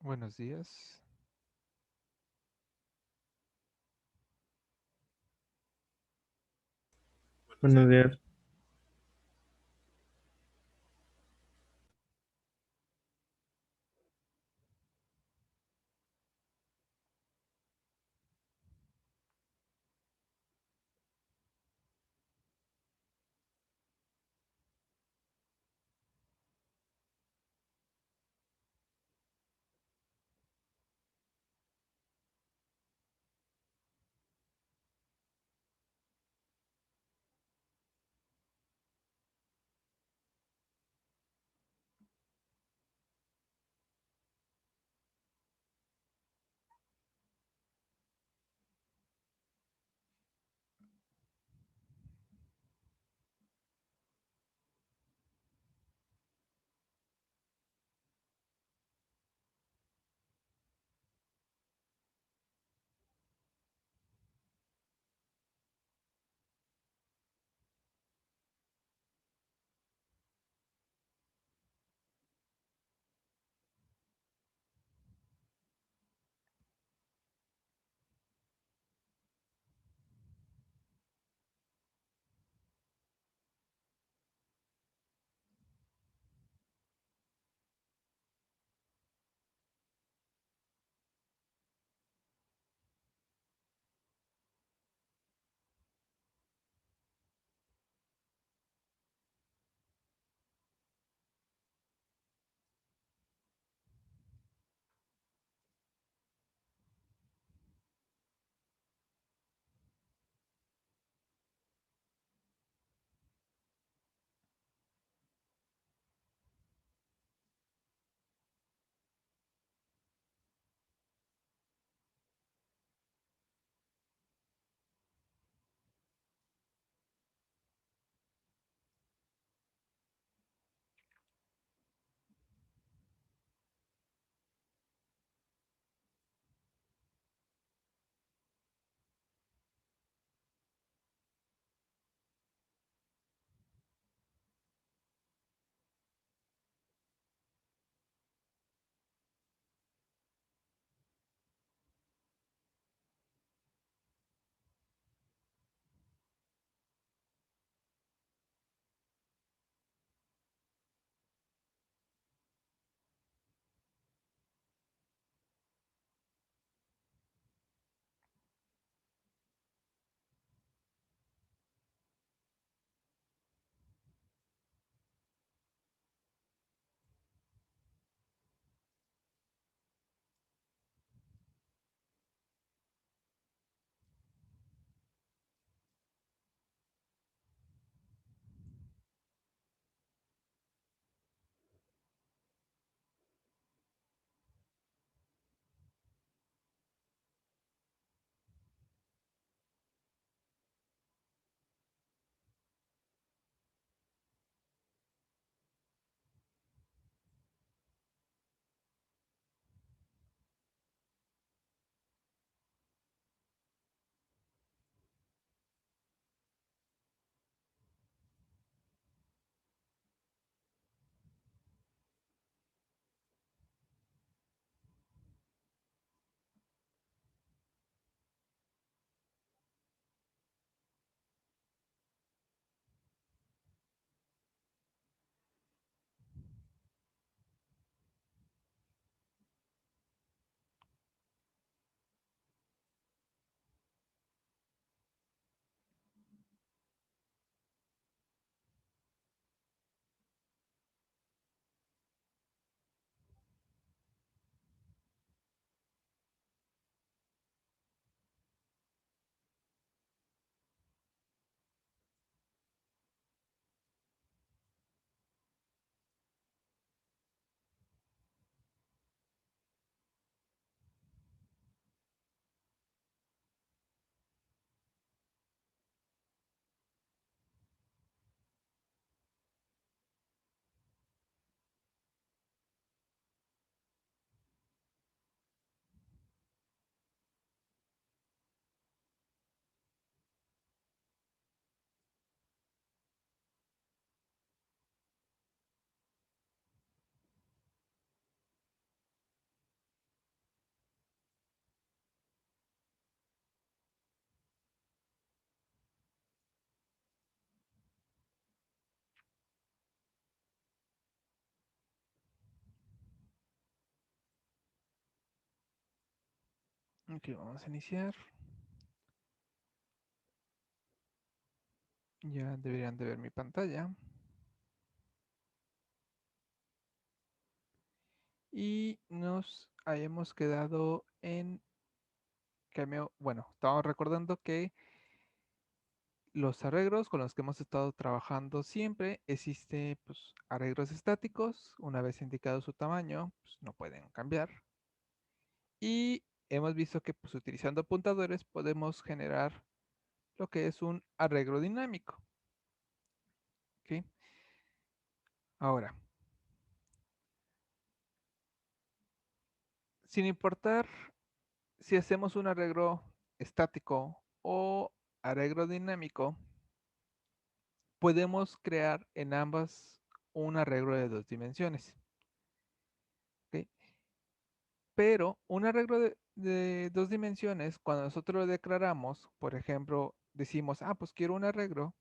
Buenos días. Buenos días. Ok, vamos a iniciar. Ya deberían de ver mi pantalla. Y nos hayamos quedado en bueno, estamos recordando que los arreglos con los que hemos estado trabajando siempre existe pues, arreglos estáticos. Una vez indicado su tamaño, pues, no pueden cambiar. Y hemos visto que pues, utilizando apuntadores podemos generar lo que es un arreglo dinámico. ¿Ok? Ahora, sin importar si hacemos un arreglo estático o arreglo dinámico, podemos crear en ambas un arreglo de dos dimensiones. ¿Ok? Pero un arreglo de dos dimensiones, cuando nosotros lo declaramos, por ejemplo, decimos, pues quiero un arreglo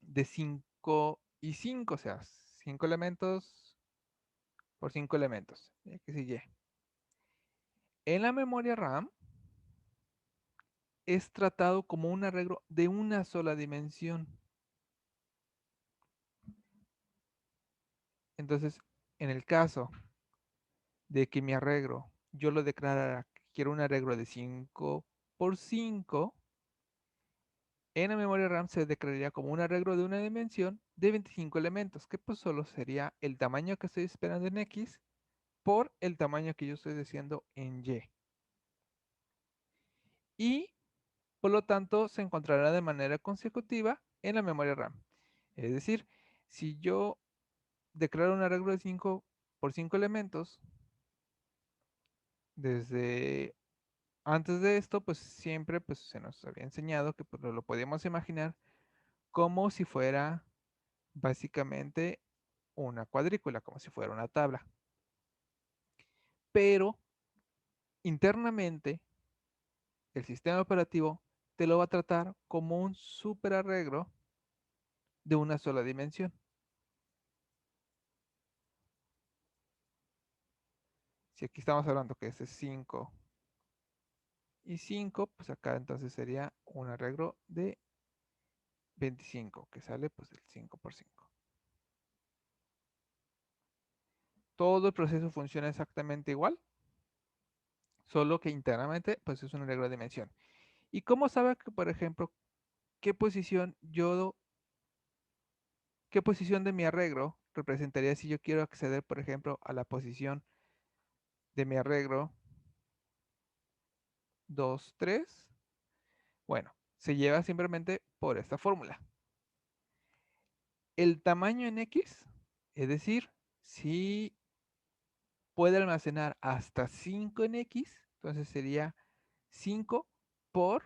de 5 y 5, o sea, 5 elementos por 5 elementos, X y Y. En la memoria RAM es tratado como un arreglo de una sola dimensión. Entonces, en el caso de que mi arreglo, yo lo declarara que quiero un arreglo de 5 por 5, en la memoria RAM se declararía como un arreglo de una dimensión de 25 elementos, que pues solo sería el tamaño que estoy esperando en X por el tamaño que yo estoy deseando en Y. Y por lo tanto se encontrará de manera consecutiva en la memoria RAM. Es decir, si yo declaro un arreglo de 5 por 5 elementos, desde antes de esto, pues siempre pues, se nos había enseñado que pues, lo podíamos imaginar como si fuera básicamente una cuadrícula, como si fuera una tabla. Pero internamente el sistema operativo te lo va a tratar como un superarreglo de una sola dimensión. Si aquí estamos hablando que ese es 5 y 5, pues acá entonces sería un arreglo de 25, que sale pues el 5 por 5. Todo el proceso funciona exactamente igual, solo que internamente pues es un arreglo de dimensión. ¿Y cómo sabe que, por ejemplo, qué posición qué posición de mi arreglo representaría si yo quiero acceder, por ejemplo, a la posición de mi arreglo 2, 3? Bueno, se lleva simplemente por esta fórmula. El tamaño en X, es decir, si puede almacenar hasta 5 en X, entonces sería 5 por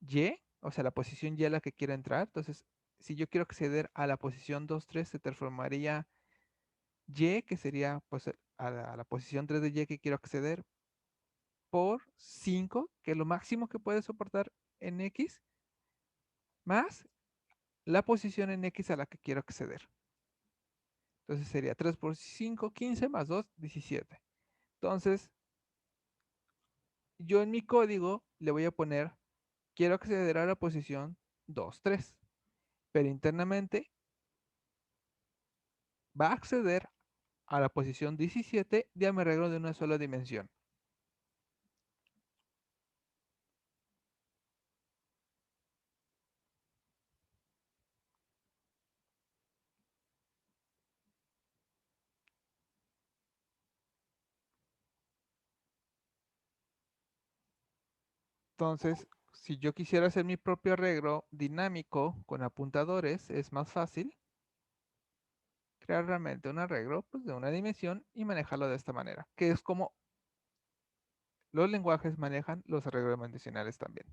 Y, o sea, la posición Y a la que quiero entrar. Entonces, si yo quiero acceder a la posición 2, 3, se transformaría Y, que sería pues a la posición 3 de Y que quiero acceder, por 5, que es lo máximo que puede soportar en X, más la posición en X a la que quiero acceder. Entonces sería 3 por 5, 15, más 2, 17. Entonces, yo en mi código le voy a poner, quiero acceder a la posición 2, 3. Pero internamente va a acceder a la posición 17 de mi arreglo de una sola dimensión. Entonces, si yo quisiera hacer mi propio arreglo dinámico con apuntadores, es más fácil crear realmente un arreglo pues, de una dimensión y manejarlo de esta manera, que es como los lenguajes manejan los arreglos dimensionales también.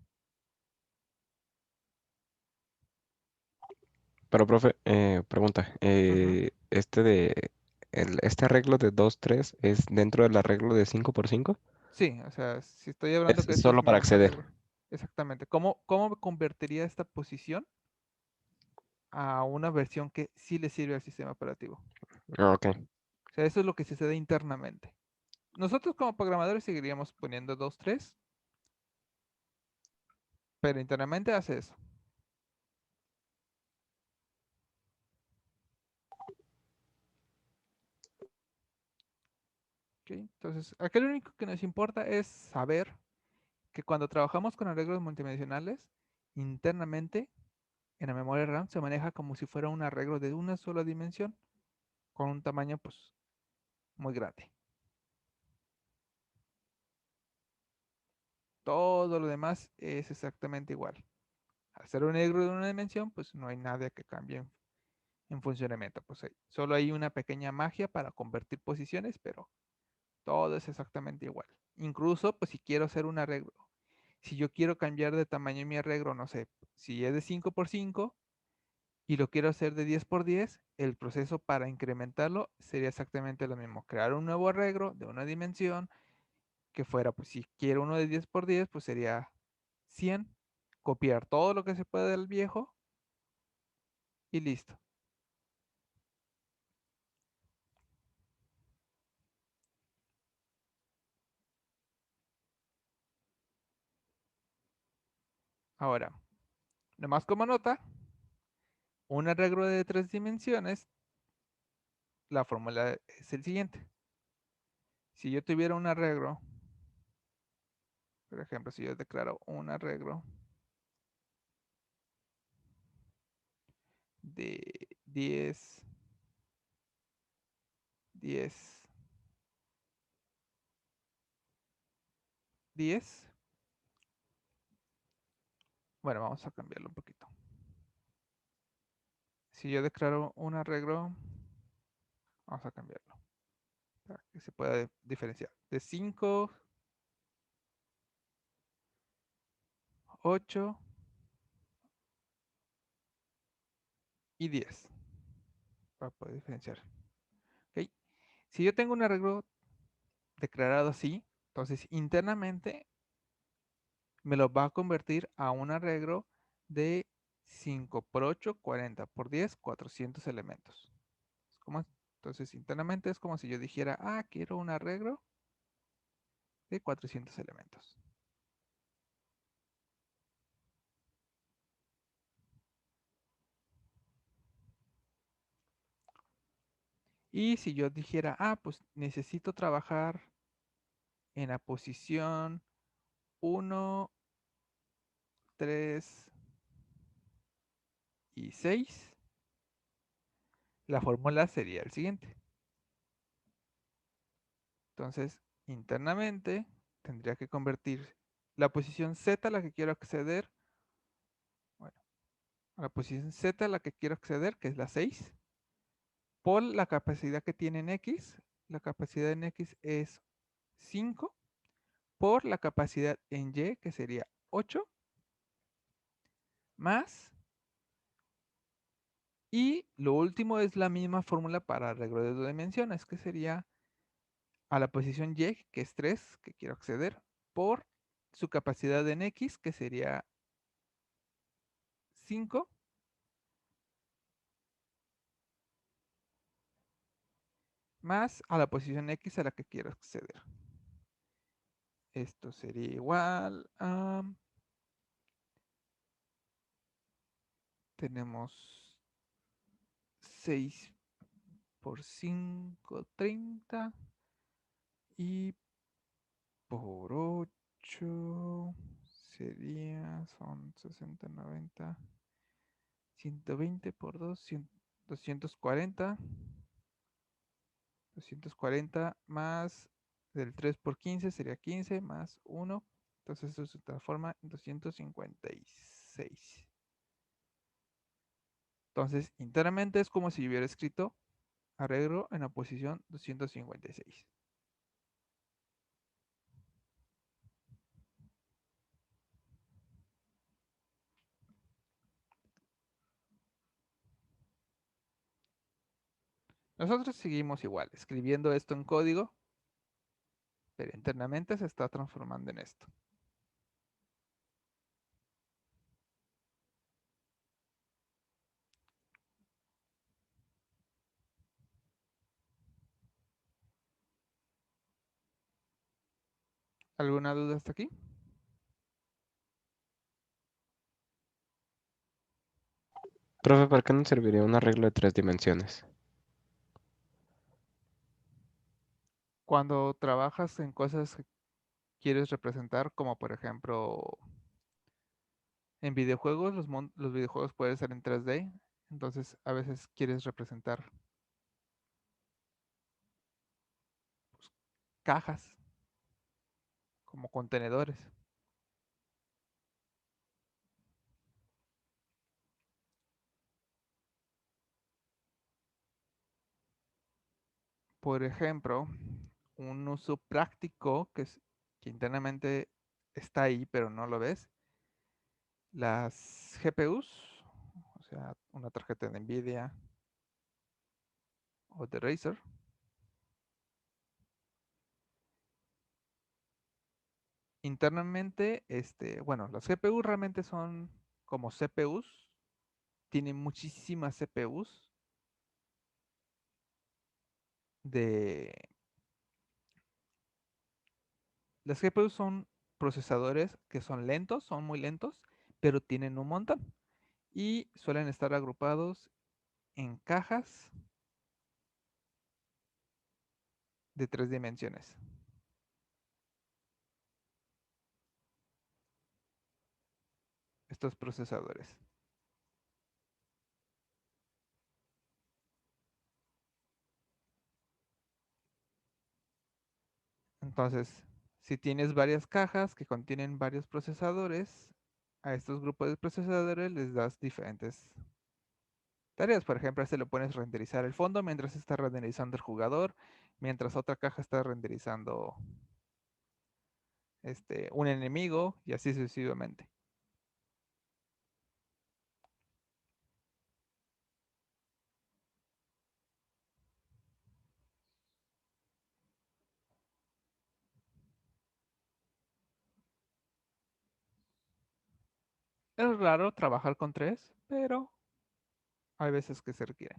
Pero, profe, pregunta, Ujú. este arreglo de 2 3 es dentro del arreglo de 5 por 5. Sí, o sea, si estoy hablando Es que este es solo mi para acceder. arreglo. Exactamente. ¿Cómo me convertiría esta posición a una versión que sí le sirve al sistema operativo? Ah, ok. O sea, eso es lo que sucede internamente. Nosotros como programadores seguiríamos poniendo 2, 3. pero internamente hace eso. ¿Ok? Entonces, aquí lo único que nos importa es saber que cuando trabajamos con arreglos multidimensionales, internamente en la memoria RAM se maneja como si fuera un arreglo de una sola dimensión con un tamaño pues muy grande. Todo lo demás es exactamente igual. Al ser un arreglo de una dimensión, pues no hay nada que cambie en funcionamiento. Pues solo hay una pequeña magia para convertir posiciones, pero todo es exactamente igual. Incluso, pues si quiero hacer un arreglo, si yo quiero cambiar de tamaño mi arreglo, no sé, si es de 5 por 5 y lo quiero hacer de 10 por 10, el proceso para incrementarlo sería exactamente lo mismo. Crear un nuevo arreglo de una dimensión que fuera, pues si quiero uno de 10 por 10, pues sería 100. Copiar todo lo que se puede del viejo y listo. Ahora, nomás como nota, un arreglo de 3 dimensiones, la fórmula es el siguiente. Si yo tuviera un arreglo, por ejemplo, si yo declaro un arreglo de 10, 10, 10, bueno, vamos a cambiarlo un poquito. Si yo declaro un arreglo, vamos a cambiarlo para que se pueda diferenciar. De 5, 8 y 10, para poder diferenciar. ¿Ok? Si yo tengo un arreglo declarado así, entonces internamente me lo va a convertir a un arreglo de 5 por 8, 40 por 10, 400 elementos. Entonces, internamente es como si yo dijera, ah, quiero un arreglo de 400 elementos. Y si yo dijera, ah, pues necesito trabajar en la posición 1, 3 y 6, la fórmula sería el siguiente. Entonces, internamente tendría que convertir la posición Z a la que quiero acceder, bueno, a la posición Z a la que quiero acceder, que es la 6, por la capacidad que tiene en X. La capacidad en X es 5 por la capacidad en Y, que sería 8, más, y lo último es la misma fórmula para arreglo de 2 dimensiones, que sería a la posición Y, que es 3, que quiero acceder, por su capacidad en X, que sería 5, más a la posición X a la que quiero acceder. Esto sería igual a... Tenemos 6 por 5, 30. Y por 8 sería, son 60, 90, 120 por 2, 240. 240 más del 3 por 15 sería 15 más 1. Entonces eso se transforma en 256. Entonces, internamente es como si hubiera escrito arreglo en la posición 256. Nosotros seguimos igual, escribiendo esto en código, pero internamente se está transformando en esto. ¿Alguna duda hasta aquí? Profe, ¿para qué nos serviría un arreglo de 3 dimensiones? Cuando trabajas en cosas que quieres representar, como por ejemplo en videojuegos, los videojuegos pueden ser en 3D, entonces a veces quieres representar cajas como contenedores. Por ejemplo, un uso práctico que internamente está ahí, pero no lo ves, las GPUs, o sea, una tarjeta de Nvidia o de Razer, internamente, bueno, las GPUs realmente son como CPUs, tienen muchísimas CPUs de... Las GPUs son procesadores que son lentos, son muy lentos, pero tienen un montón y suelen estar agrupados en cajas de 3 dimensiones. Estos procesadores. Entonces, si tienes varias cajas que contienen varios procesadores, a estos grupos de procesadores les das diferentes tareas. Por ejemplo, a este le pones renderizar el fondo mientras está renderizando el jugador, mientras otra caja está renderizando un enemigo y así sucesivamente. Es raro trabajar con tres, pero hay veces que se requiere.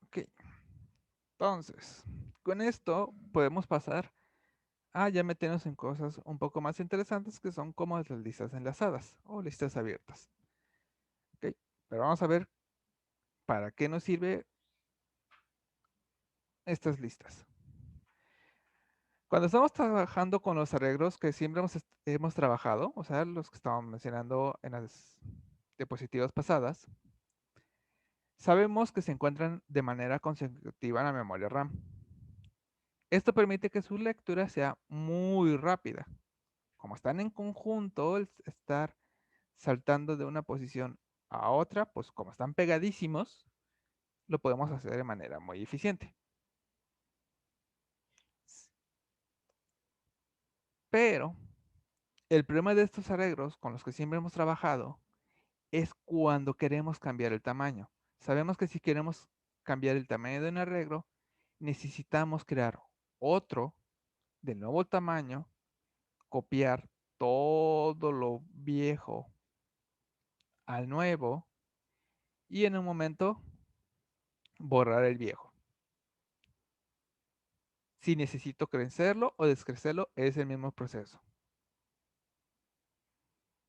Ok, entonces, con esto podemos pasar a ya meternos en cosas un poco más interesantes que son como las listas enlazadas o listas abiertas. Ok, pero vamos a ver para qué nos sirve estas listas. Cuando estamos trabajando con los arreglos que siempre hemos trabajado, o sea, los que estábamos mencionando en las diapositivas pasadas, sabemos que se encuentran de manera consecutiva en la memoria RAM. Esto permite que su lectura sea muy rápida. Como están en conjunto, el estar saltando de una posición a otra, pues como están pegadísimos, lo podemos hacer de manera muy eficiente. Pero el problema de estos arreglos con los que siempre hemos trabajado es cuando queremos cambiar el tamaño. Sabemos que si queremos cambiar el tamaño de un arreglo, necesitamos crear otro del nuevo tamaño, copiar todo lo viejo al nuevo y en un momento borrar el viejo. Si necesito crecerlo o descrecerlo, es el mismo proceso.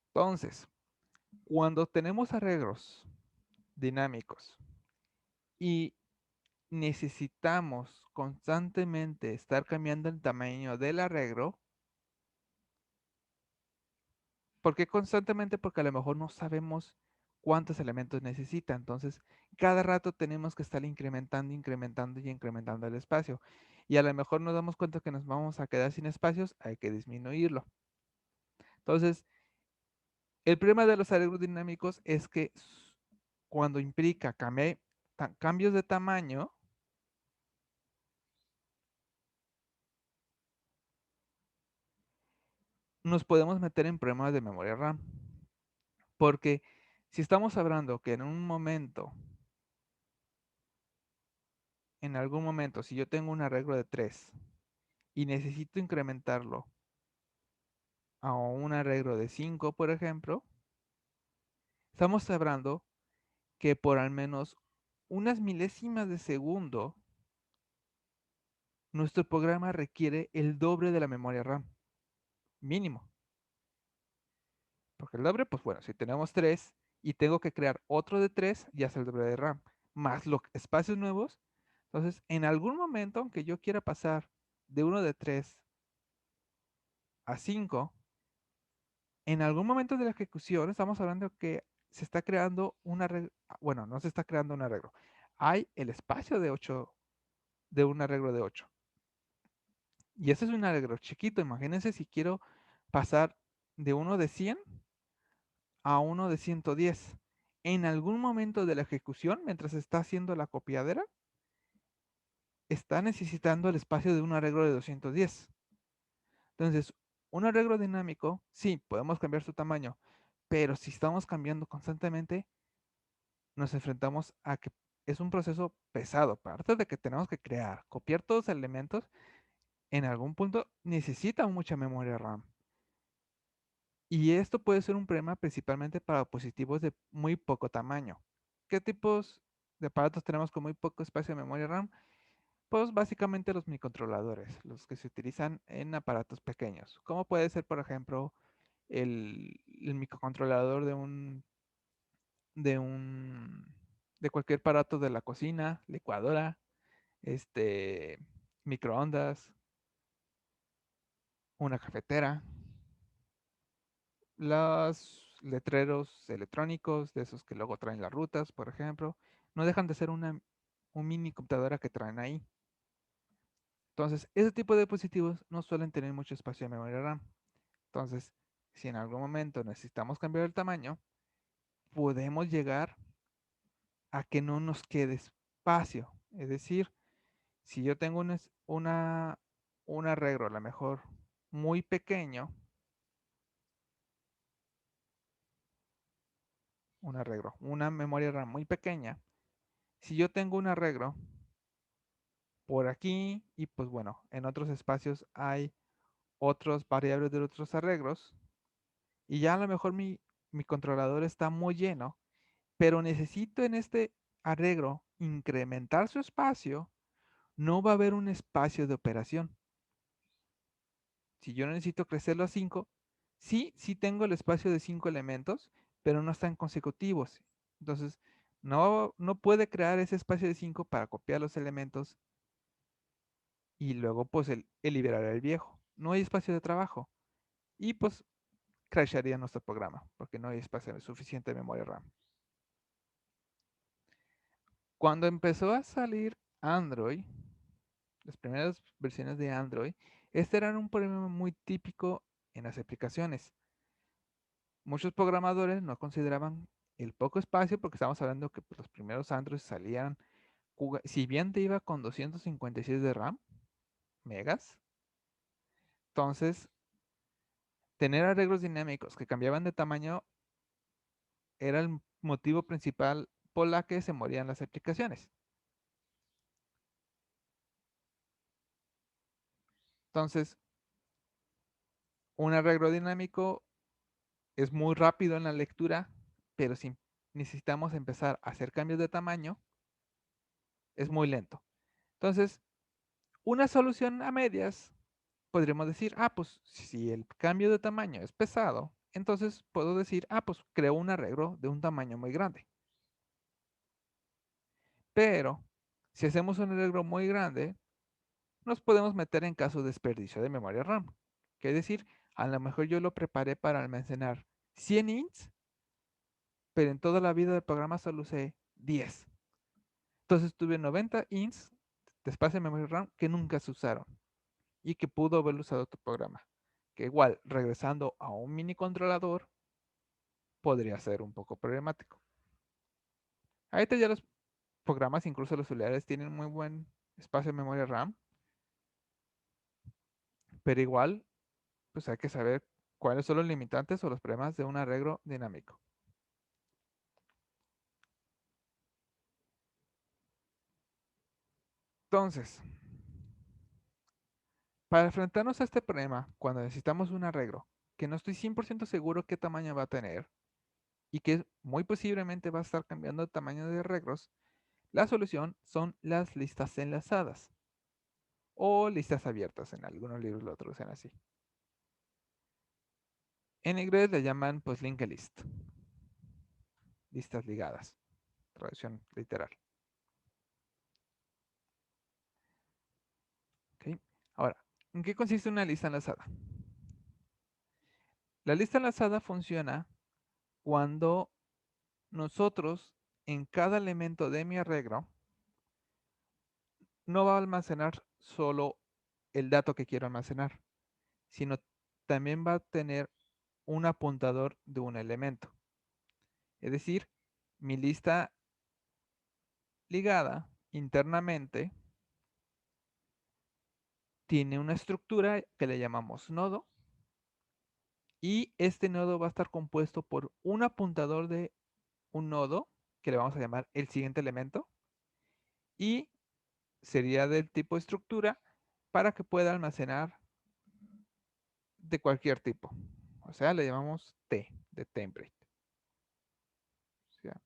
Entonces, cuando tenemos arreglos dinámicos y necesitamos constantemente estar cambiando el tamaño del arreglo, ¿por qué constantemente? Porque a lo mejor no sabemos cuántos elementos necesita. Entonces, cada rato tenemos que estar incrementando, incrementando y incrementando el espacio. Y a lo mejor nos damos cuenta que nos vamos a quedar sin espacios, hay que disminuirlo. Entonces, el problema de los arreglos dinámicos es que cuando implica cambios de tamaño, nos podemos meter en problemas de memoria RAM. Porque si estamos hablando que en algún momento, si yo tengo un arreglo de 3 y necesito incrementarlo a un arreglo de 5, por ejemplo, estamos hablando que por al menos unas milésimas de segundo nuestro programa requiere el doble de la memoria RAM, mínimo. Porque el doble, pues bueno, si tenemos 3 y tengo que crear otro de 3, ya es el doble de RAM, más los espacios nuevos. Entonces, en algún momento, aunque yo quiera pasar de uno de 3 a 5, en algún momento de la ejecución estamos hablando que se está creando un arreglo, bueno, no se está creando un arreglo. Hay el espacio de 8, de un arreglo de 8. Y ese es un arreglo chiquito. Imagínense si quiero pasar de uno de 100 a uno de 110. En algún momento de la ejecución, mientras está haciendo la copiadera, está necesitando el espacio de un arreglo de 210. Entonces, un arreglo dinámico, sí, podemos cambiar su tamaño, pero si estamos cambiando constantemente, nos enfrentamos a que es un proceso pesado. Aparte de que tenemos que crear, copiar todos los elementos, en algún punto necesita mucha memoria RAM. Y esto puede ser un problema principalmente para dispositivos de muy poco tamaño. ¿Qué tipos de aparatos tenemos con muy poco espacio de memoria RAM? Pues básicamente los microcontroladores, los que se utilizan en aparatos pequeños. Como puede ser, por ejemplo, el microcontrolador de un, de cualquier aparato de la cocina, licuadora, este, microondas, una cafetera, los letreros electrónicos, de esos que luego traen las rutas, por ejemplo, no dejan de ser un mini computadora que traen ahí. Entonces, ese tipo de dispositivos no suelen tener mucho espacio de memoria RAM. Entonces, si en algún momento necesitamos cambiar el tamaño, podemos llegar a que no nos quede espacio. Es decir, si yo tengo un arreglo, a lo mejor muy pequeño, una memoria RAM muy pequeña, si yo tengo un arreglo por aquí y pues bueno, en otros espacios hay otros variables de otros arreglos y ya a lo mejor mi controlador está muy lleno, pero necesito en este arreglo incrementar su espacio, no va a haber un espacio de operación. Si yo necesito crecerlo a 5, sí tengo el espacio de 5 elementos, pero no están consecutivos. Entonces, no puede crear ese espacio de 5 para copiar los elementos y luego pues el liberar el viejo. No hay espacio de trabajo y pues crasharía nuestro programa porque no hay espacio de suficiente memoria RAM. Cuando empezó a salir Android, las primeras versiones de Android, este era un problema muy típico en las aplicaciones. Muchos programadores no consideraban el poco espacio porque estamos hablando que pues, los primeros Android salían, si bien te iba con 256 de RAM, megas, entonces tener arreglos dinámicos que cambiaban de tamaño era el motivo principal por la que se morían las aplicaciones. Entonces, un arreglo dinámico es muy rápido en la lectura, pero si necesitamos empezar a hacer cambios de tamaño, es muy lento. Entonces, una solución a medias, podríamos decir, pues si el cambio de tamaño es pesado, entonces puedo decir, pues creo un arreglo de un tamaño muy grande. Pero si hacemos un arreglo muy grande, nos podemos meter en caso de desperdicio de memoria RAM. Que es decir, a lo mejor yo lo preparé para almacenar 100 ins, pero en toda la vida del programa solo usé 10. Entonces tuve 90 ins de espacio de memoria RAM que nunca se usaron y que pudo haber usado tu programa. Que igual, regresando a un mini controlador, podría ser un poco problemático. Ahorita ya los programas, incluso los celulares, tienen muy buen espacio de memoria RAM, pero igual, pues hay que saber cuáles son los limitantes o los problemas de un arreglo dinámico. Entonces, para enfrentarnos a este problema, cuando necesitamos un arreglo, que no estoy 100% seguro qué tamaño va a tener y que muy posiblemente va a estar cambiando el tamaño de arreglos, la solución son las listas enlazadas. o listas abiertas. En algunos libros lo traducen así. En inglés le llaman pues linked list, listas ligadas, traducción literal. ¿Ok? Ahora, ¿en qué consiste una lista enlazada? La lista enlazada funciona cuando nosotros en cada elemento de mi arreglo no va a almacenar solo el dato que quiero almacenar, sino también va a tener un apuntador de un elemento. Es decir, mi lista ligada internamente tiene una estructura que le llamamos nodo y este nodo va a estar compuesto por un apuntador de un nodo que le vamos a llamar el siguiente elemento y sería del tipo estructura para que pueda almacenar de cualquier tipo. O sea, le llamamos T de template. O sea,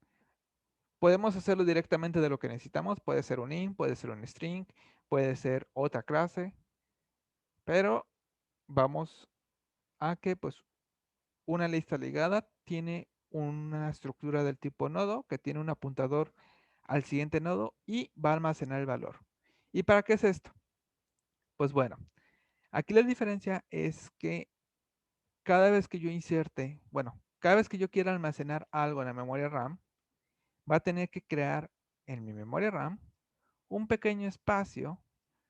podemos hacerlo directamente de lo que necesitamos. Puede ser un int, puede ser un string, puede ser otra clase, pero vamos a que pues una lista ligada tiene una estructura del tipo nodo que tiene un apuntador al siguiente nodo y va a almacenar el valor. ¿Y para qué es esto? Pues bueno, aquí la diferencia es que cada vez que yo inserte, bueno, cada vez que yo quiera almacenar algo en la memoria RAM, va a tener que crear en mi memoria RAM un pequeño espacio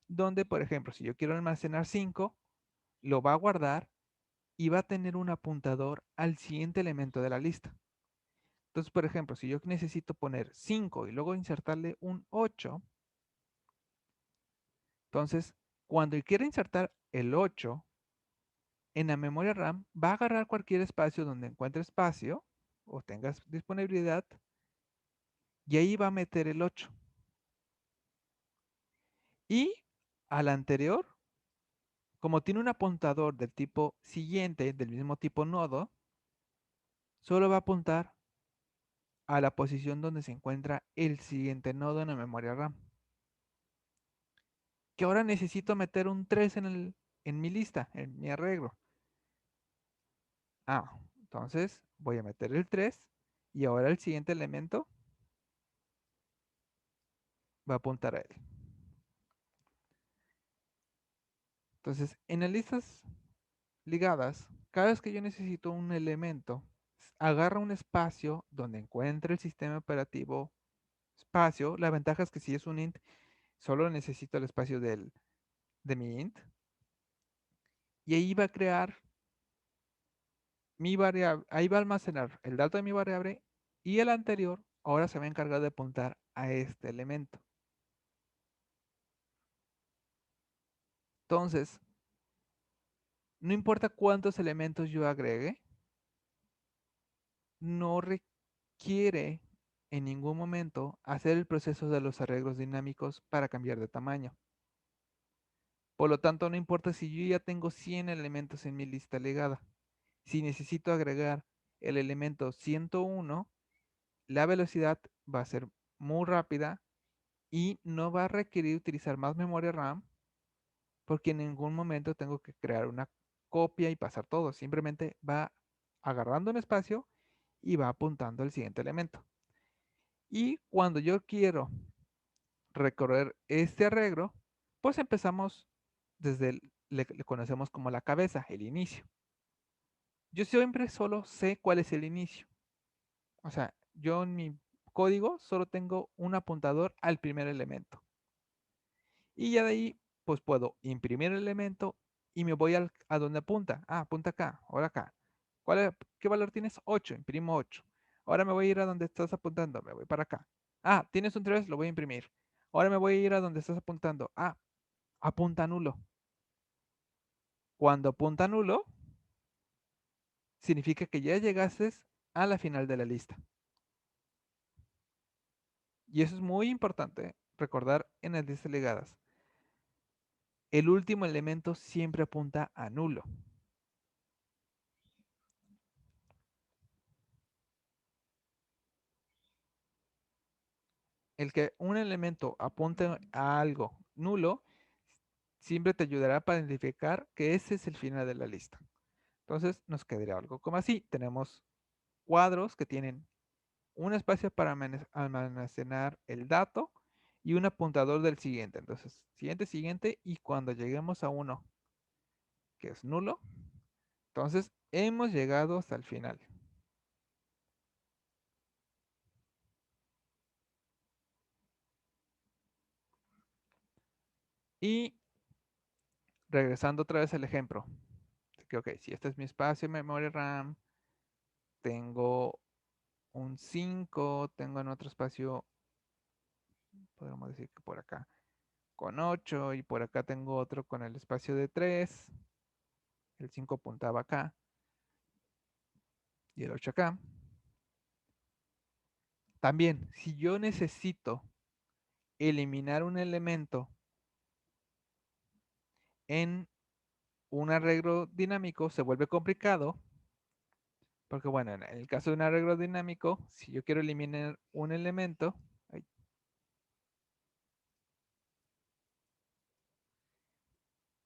donde, por ejemplo, si yo quiero almacenar 5, lo va a guardar y va a tener un apuntador al siguiente elemento de la lista. Entonces, por ejemplo, si yo necesito poner 5 y luego insertarle un 8, entonces cuando quiera insertar el 8 en la memoria RAM, va a agarrar cualquier espacio donde encuentre espacio o tengas disponibilidad y ahí va a meter el 8. Y al anterior, como tiene un apuntador del tipo siguiente, del mismo tipo nodo, solo va a apuntar a la posición donde se encuentra el siguiente nodo en la memoria RAM. Que ahora necesito meter un 3 en mi lista, en mi arreglo. Entonces voy a meter el 3 y ahora el siguiente elemento va a apuntar a él. Entonces, en las listas ligadas, cada vez que yo necesito un elemento, agarra un espacio donde encuentre el sistema operativo espacio. La ventaja es que si es un int, solo necesito el espacio de mi int. Y ahí va a crear mi variable, ahí va a almacenar el dato de mi variable y el anterior ahora se va a encargar de apuntar a este elemento. Entonces, no importa cuántos elementos yo agregue, no requiere en ningún momento hacer el proceso de los arreglos dinámicos para cambiar de tamaño. Por lo tanto, no importa si yo ya tengo 100 elementos en mi lista ligada. Si necesito agregar el elemento 101, la velocidad va a ser muy rápida y no va a requerir utilizar más memoria RAM porque en ningún momento tengo que crear una copia y pasar todo. Simplemente va agarrando un espacio y va apuntando al siguiente elemento. Y cuando yo quiero recorrer este arreglo, pues empezamos desde le conocemos como la cabeza, el inicio. Yo siempre solo sé cuál es el inicio. O sea, yo en mi código solo tengo un apuntador al primer elemento. Y ya de ahí, pues puedo imprimir el elemento y me voy a donde apunta. Apunta acá, ahora acá. ¿Qué valor tienes? 8, imprimo 8. Ahora me voy a ir a donde estás apuntando, me voy para acá. Tienes un 3, lo voy a imprimir. Ahora me voy a ir a donde estás apuntando. Apunta nulo. Cuando apunta nulo, significa que ya llegaste a la final de la lista. Y eso es muy importante recordar en las listas ligadas. El último elemento siempre apunta a nulo. El que un elemento apunte a algo nulo siempre te ayudará para identificar que ese es el final de la lista. Entonces nos quedaría algo como así. Tenemos cuadros que tienen un espacio para almacenar el dato y un apuntador del siguiente. Entonces, siguiente, siguiente, y cuando lleguemos a uno que es nulo, entonces hemos llegado hasta el final. Y regresando otra vez al ejemplo, de que, ok, si este es mi espacio de memoria RAM, tengo un 5, tengo en otro espacio, podemos decir que por acá, con 8, y por acá tengo otro con el espacio de 3, el 5 apuntaba acá, y el 8 acá. También, si yo necesito eliminar un elemento en un arreglo dinámico, se vuelve complicado, porque bueno, en el caso de un arreglo dinámico, si yo quiero eliminar un elemento,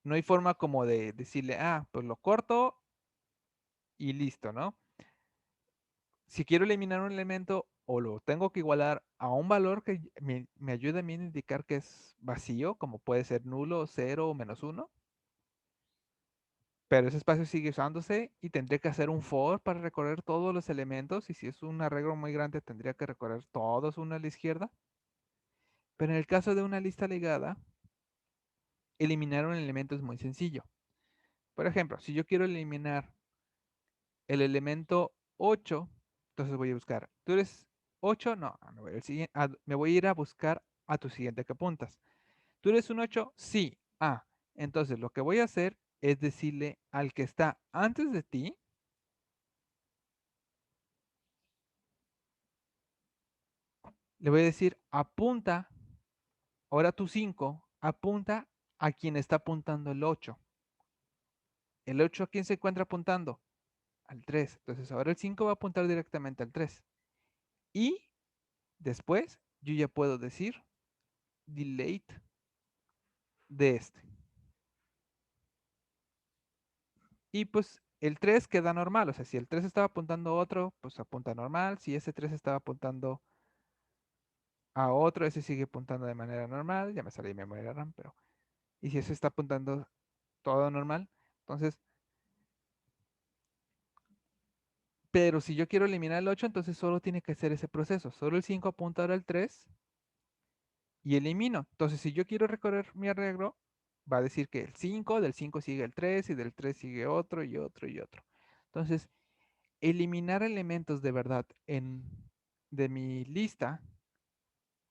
no hay forma como de decirle, ah, pues lo corto y listo, ¿no? Si quiero eliminar un elemento, o lo tengo que igualar a un valor que me ayude a mí a indicar que es vacío, como puede ser nulo, 0 o -1, pero ese espacio sigue usándose y tendría que hacer un for para recorrer todos los elementos, y si es un arreglo muy grande tendría que recorrer todos uno a la izquierda. Pero en el caso de una lista ligada, eliminar un elemento es muy sencillo. Por ejemplo, si yo quiero eliminar el elemento 8, entonces voy a buscar, ¿tú eres 8? No, me voy a ir a buscar a tu siguiente que apuntas. ¿Tú eres un 8? Sí. Ah, entonces lo que voy a hacer es decirle al que está antes de ti, le voy a decir, apunta, ahora tu 5, apunta a quien está apuntando el 8. ¿El 8 a quién se encuentra apuntando? Al 3. Entonces ahora el 5 va a apuntar directamente al 3. Y después yo ya puedo decir delete de este. Y pues el 3 queda normal. O sea, si el 3 estaba apuntando a otro, pues apunta normal. Si ese 3 estaba apuntando a otro, ese sigue apuntando de manera normal. Ya me salí de memoria RAM, pero... Y si ese está apuntando todo normal, entonces... Pero si yo quiero eliminar el 8, entonces solo tiene que hacer ese proceso. Solo el 5 apunta ahora al 3 y elimino. Entonces, si yo quiero recorrer mi arreglo, va a decir que el 5, del 5 sigue el 3 y del 3 sigue otro y otro y otro. Entonces, eliminar elementos de verdad de mi lista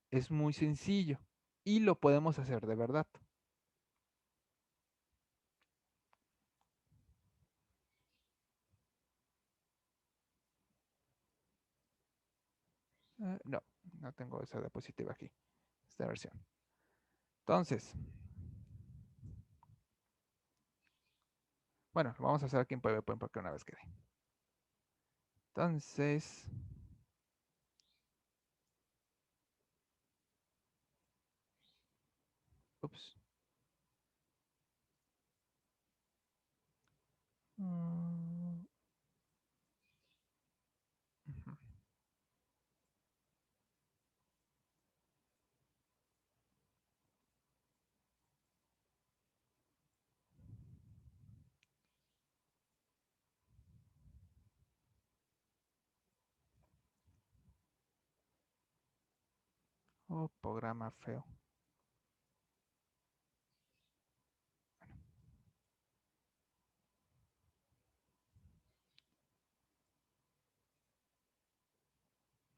es muy sencillo y lo podemos hacer de verdad. No, no tengo esa diapositiva aquí, esta versión. Entonces, bueno, lo vamos a hacer aquí en PowerPoint porque una vez quede. Entonces, ups. Mm, ujú. Oh, programa feo.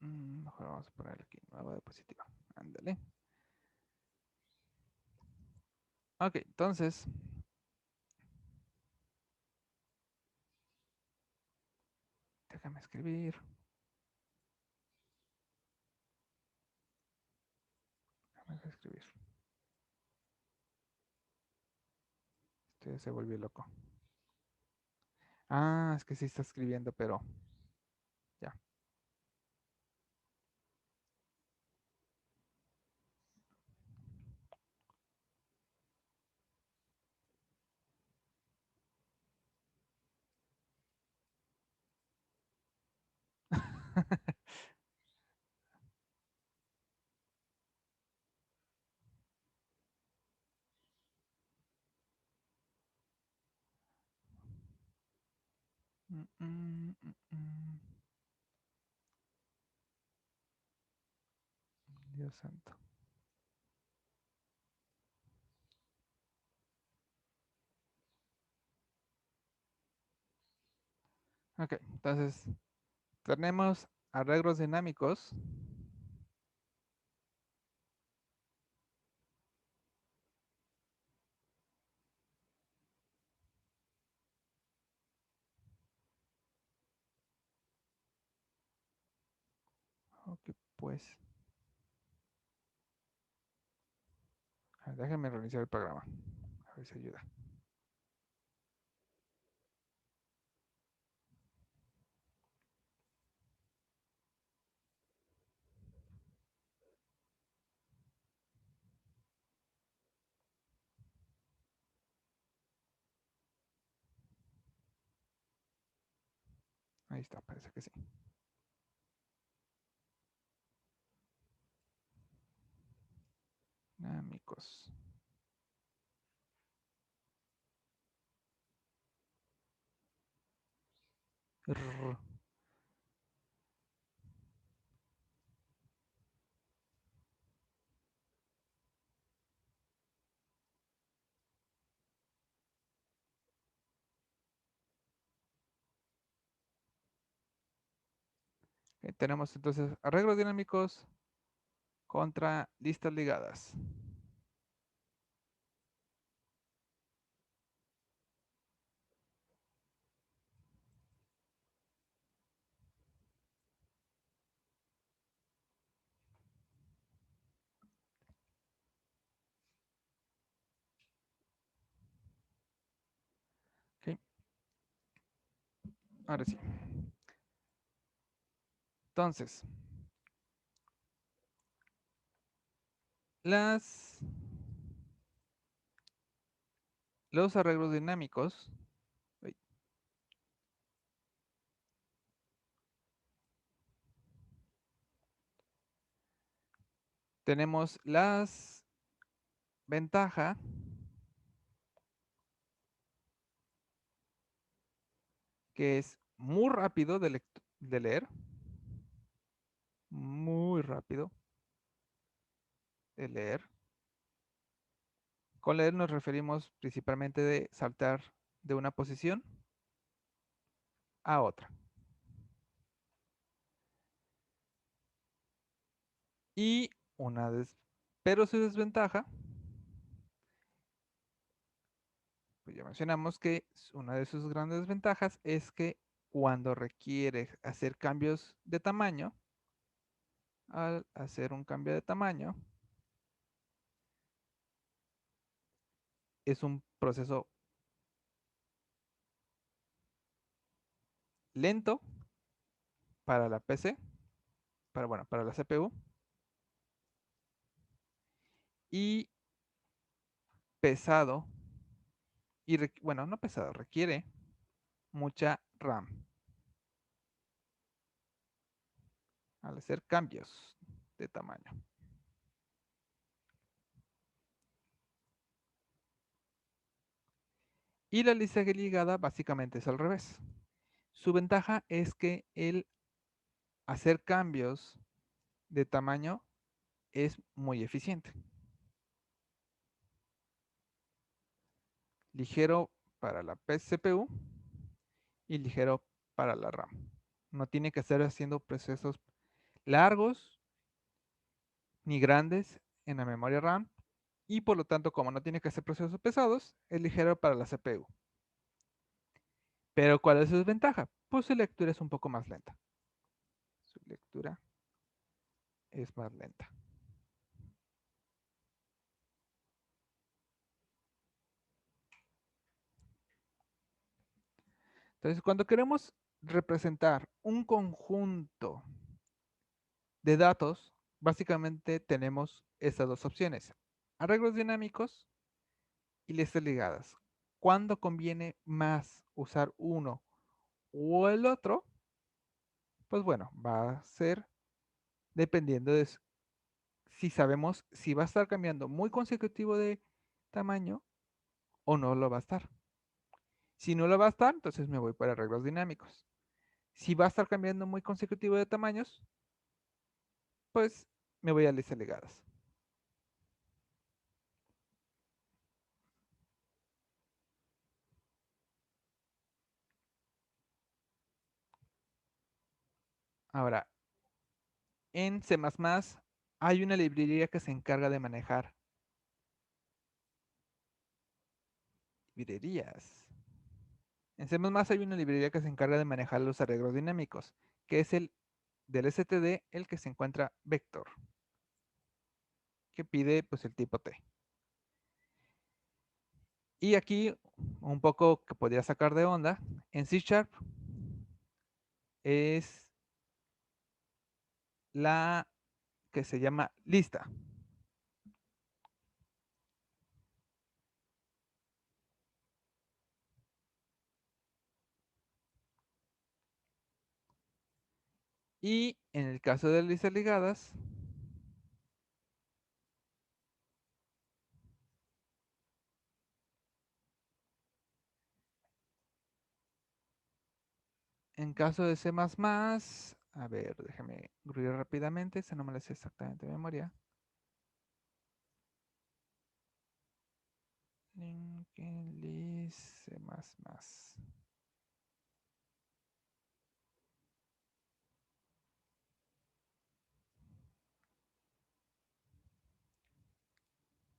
Mejor vamos a poner aquí nueva diapositiva. Ándale. Ok, entonces, déjame escribir. Déjame escribir. Este se volvió loco. Ah, es que sí está escribiendo, pero ya. Dios santo. Ok, entonces tenemos arreglos dinámicos. Ok, pues. Déjenme reiniciar el programa. A ver si ayuda. Ahí está, parece que sí. Dinámicos. Rrr. Tenemos entonces arreglos dinámicos contra listas ligadas. Ok, ahora sí. Entonces, los arreglos dinámicos. Uy, tenemos las ventaja que es muy rápido de leer, muy rápido de leer. Con leer nos referimos principalmente de saltar de una posición a otra. Y pero su desventaja, pues ya mencionamos que una de sus grandes ventajas es que cuando requiere hacer cambios de tamaño, al hacer un cambio de tamaño, es un proceso lento para la PC, para la CPU, y pesado, bueno, no pesado, requiere mucha RAM al hacer cambios de tamaño. Y la lista ligada básicamente es al revés. Su ventaja es que el hacer cambios de tamaño es muy eficiente. Ligero para la CPU y ligero para la RAM. No tiene que estar haciendo procesos largos ni grandes en la memoria RAM y por lo tanto, como no tiene que hacer procesos pesados, es ligero para la CPU. Pero ¿cuál es su desventaja? Pues su lectura es un poco más lenta. Su lectura es más lenta. Entonces, cuando queremos representar un conjunto de datos, básicamente tenemos estas dos opciones: arreglos dinámicos y listas ligadas. ¿Cuándo conviene más usar uno o el otro? Pues bueno, va a ser dependiendo de si sabemos si va a estar cambiando muy consecutivo de tamaño o no lo va a estar. Si no lo va a estar, entonces me voy para arreglos dinámicos. Si va a estar cambiando muy consecutivo de tamaños, pues me voy a listas ligadas. Ahora, en C++ hay una librería que se encarga de manejar librerías. En C++ hay una librería que se encarga de manejar los arreglos dinámicos, que es el del std, el que se encuentra vector, que pide pues el tipo T. Y aquí un poco que podría sacar de onda, en C# es la que se llama lista. Y en el caso de listas ligadas, en caso de C++, a ver, déjame gruir rápidamente, esa no me la sé exactamente de memoria. Linked list C++.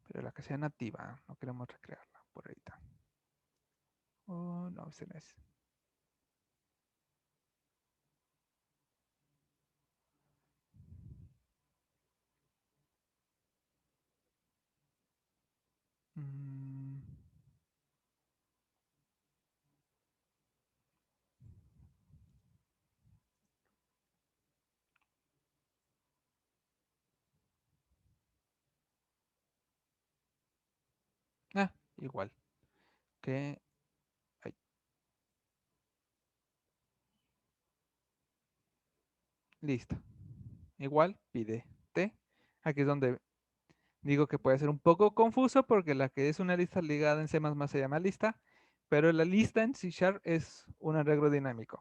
Pero la que sea nativa, no queremos recrearla por ahorita. Oh, no, ese no es. Mm, igual. Que, ay, listo. Igual, pide T. Aquí es donde digo que puede ser un poco confuso porque la que es una lista ligada en C++ se llama lista, pero la lista en C# es un arreglo dinámico.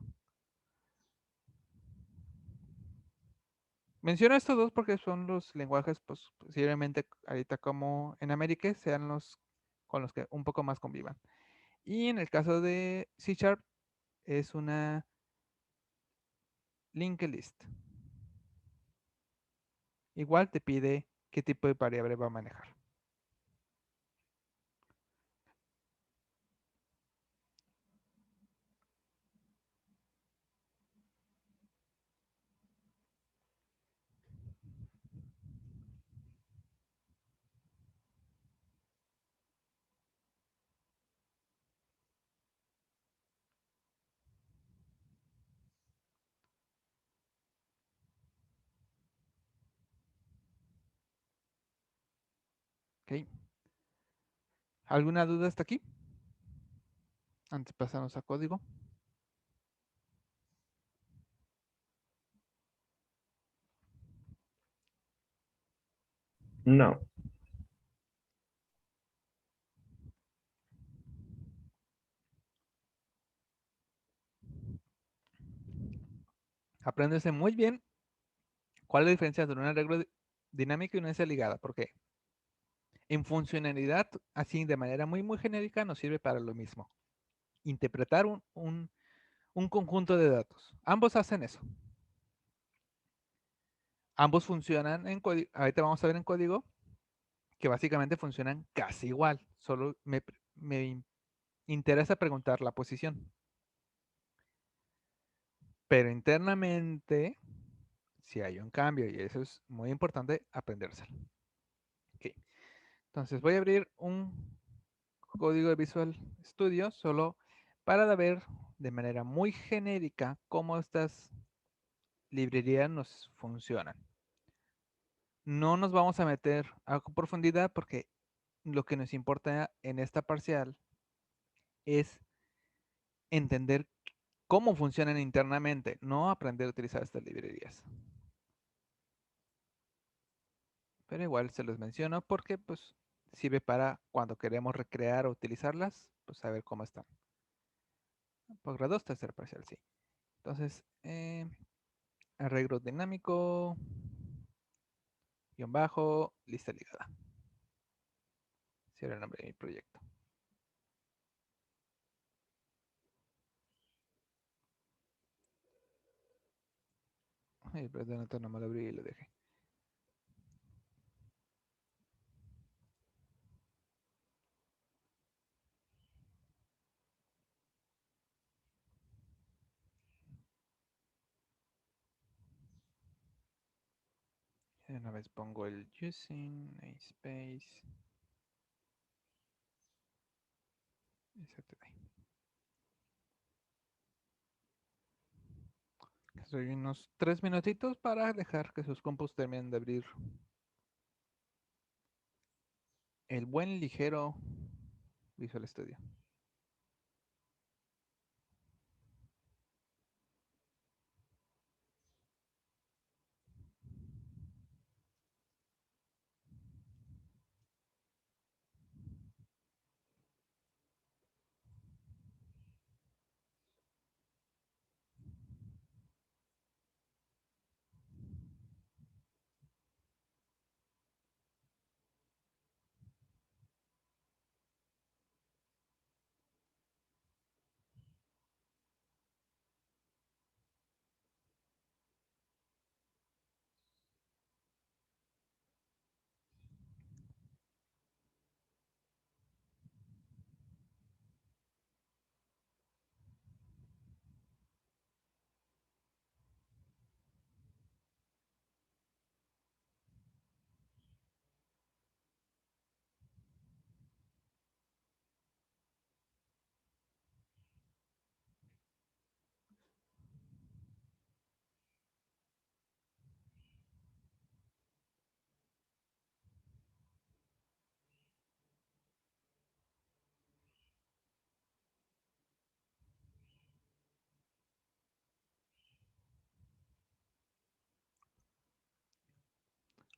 Menciono estos dos porque son los lenguajes, pues posiblemente ahorita como en América sean los con los que un poco más convivan. Y en el caso de C# es una linked list. Igual te pide qué tipo de variable va a manejar. ¿Ok? ¿Alguna duda hasta aquí? Antes pasamos a código. No. Apréndese muy bien cuál es la diferencia entre un arreglo dinámico y una lista ligada. Porque en funcionalidad, así de manera muy genérica, nos sirve para lo mismo. Interpretar un conjunto de datos. Ambos hacen eso. Ambos funcionan en código. Ahorita vamos a ver en código que básicamente funcionan casi igual. Solo me interesa preguntar la posición. Pero internamente, si hay un cambio, y eso es muy importante aprendérselo. Ok. Entonces voy a abrir un código de Visual Studio solo para ver de manera muy genérica cómo estas librerías nos funcionan. No nos vamos a meter a profundidad porque lo que nos importa en esta parcial es entender cómo funcionan internamente, no aprender a utilizar estas librerías. Pero igual se los menciono porque pues sirve para cuando queremos recrear o utilizarlas, pues saber cómo están. Posgrado 2, tercer parcial, sí. Entonces, arreglo dinámico, guión bajo, lista ligada. Ese era el nombre de mi proyecto. Ay, perdón, no me lo abrí y lo dejé. De una vez pongo el using, namespace, STD. Estoy unos 3 minutitos para dejar que sus compus terminen de abrir el buen ligero Visual Studio.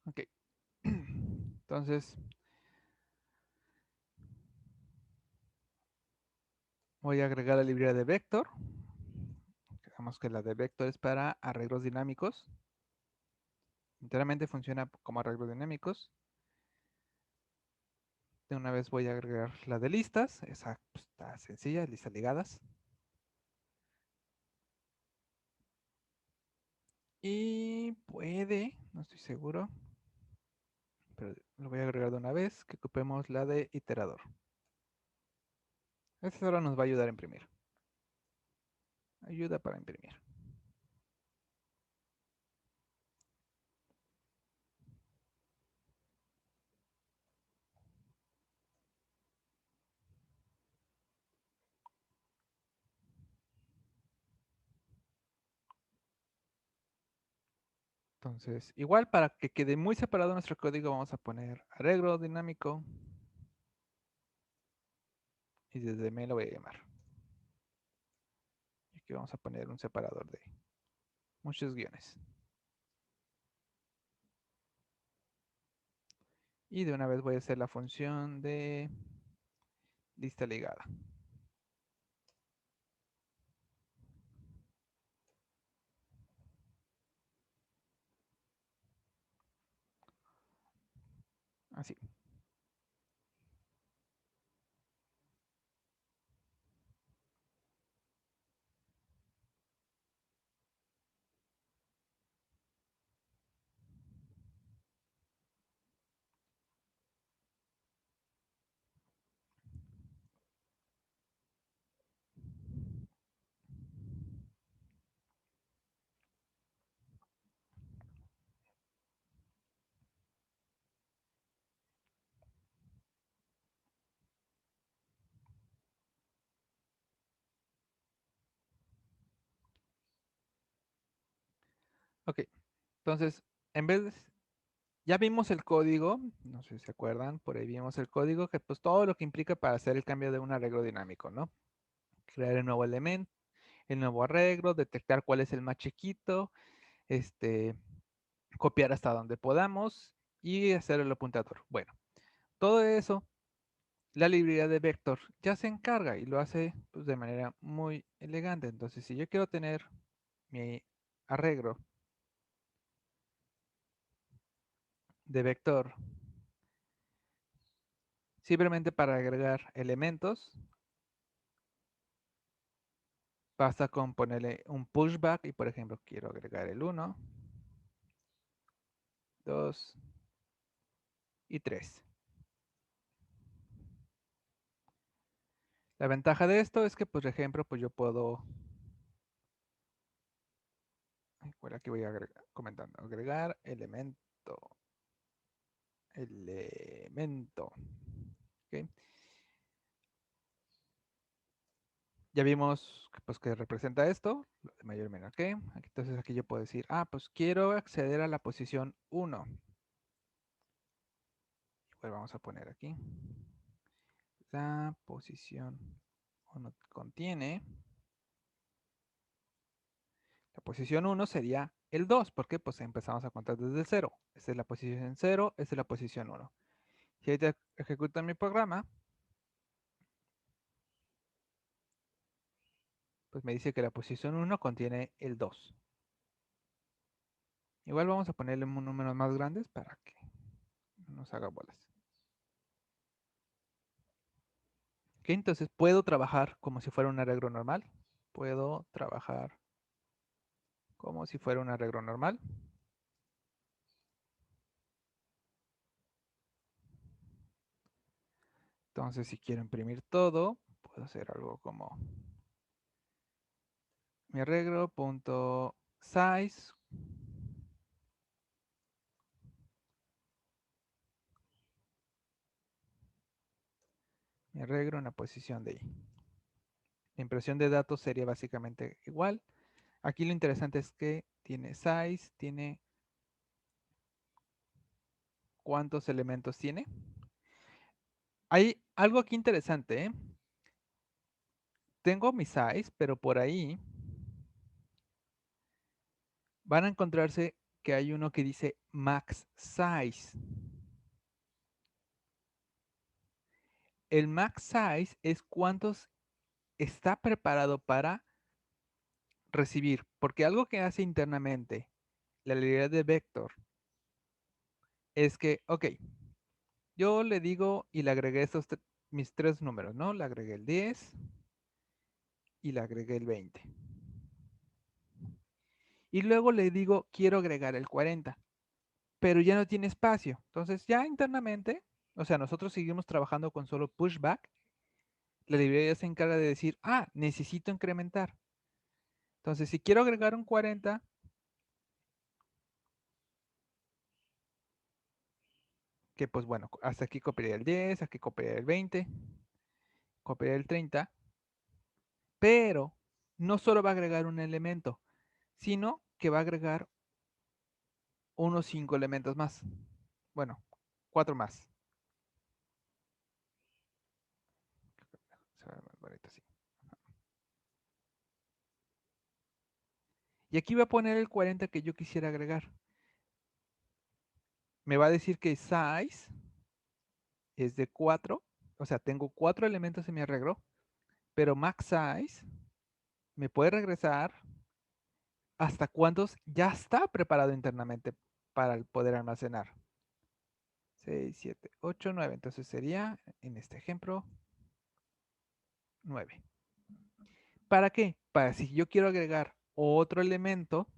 Ok. Entonces, voy a agregar la librería de Vector. Digamos que la de Vector es para arreglos dinámicos. Enteramente funciona como arreglos dinámicos. De una vez voy a agregar la de listas. Esa pues, está sencilla, listas ligadas. Y puede, no estoy seguro, pero lo voy a agregar de una vez, que ocupemos la de iterador. Esta ahora nos va a ayudar a imprimir. Ayuda para imprimir. Entonces, igual para que quede muy separado nuestro código, vamos a poner arreglo dinámico. Y desde me lo voy a llamar. Y aquí vamos a poner un separador de muchos guiones. Y de una vez voy a hacer la función de lista ligada. Así. Ok. Entonces, en vez de, ya vimos el código, no sé si se acuerdan, por ahí vimos el código, que pues todo lo que implica para hacer el cambio de un arreglo dinámico, ¿no? Crear el nuevo elemento, el nuevo arreglo, detectar cuál es el más chiquito, este, copiar hasta donde podamos y hacer el apuntador. Bueno, todo eso la librería de vector ya se encarga y lo hace pues, de manera muy elegante. Entonces, si yo quiero tener mi arreglo de vector simplemente para agregar elementos, basta con ponerle un pushback y, por ejemplo, quiero agregar el 1, 2 y 3. La ventaja de esto es que, por ejemplo, pues yo puedo... Bueno, aquí voy comentando. Agregar elemento. Elemento. ¿Ok? Ya vimos pues, que representa esto, de mayor o menor que. Entonces aquí yo puedo decir, pues quiero acceder a la posición 1. Igual vamos a poner aquí. La posición 1 contiene. La posición 1 sería el 2, porque pues empezamos a contar desde el 0. Esta es la posición 0, esta es la posición 1. Si ahorita ejecuto mi programa, pues me dice que la posición 1 contiene el 2. Igual vamos a ponerle números más grandes para que no nos haga bolas. Ok, entonces puedo trabajar como si fuera un arreglo normal. Puedo trabajar como si fuera un arreglo normal. Entonces, si quiero imprimir todo, puedo hacer algo como mi arreglo.size. Mi arreglo en la posición de I. La impresión de datos sería básicamente igual. Aquí lo interesante es que tiene size, tiene cuántos elementos tiene. Hay algo aquí interesante, ¿eh? Tengo mi size, pero por ahí van a encontrarse que hay uno que dice max size. El max size es cuántos está preparado para recibir, porque algo que hace internamente la librería de vector es que, ok, yo le digo y le agregué mis tres números, ¿no? Le agregué el 10 y le agregué el 20. Y luego le digo, quiero agregar el 40, pero ya no tiene espacio. Entonces ya internamente, o sea, nosotros seguimos trabajando con solo pushback. La librería se encarga de decir, necesito incrementar. Entonces, si quiero agregar un 40, que pues bueno, hasta aquí copiaría el 10, aquí copiaría el 20, copiaría el 30, pero no solo va a agregar un elemento, sino que va a agregar unos 5 elementos más. Bueno, 4 más. Y aquí voy a poner el 40 que yo quisiera agregar. Me va a decir que size es de 4, o sea, tengo 4 elementos en mi arreglo, pero max size me puede regresar hasta cuántos ya está preparado internamente para poder almacenar. 6, 7, 8, 9. Entonces sería, en este ejemplo, 9. ¿Para qué? Para si yo quiero agregar otro elemento,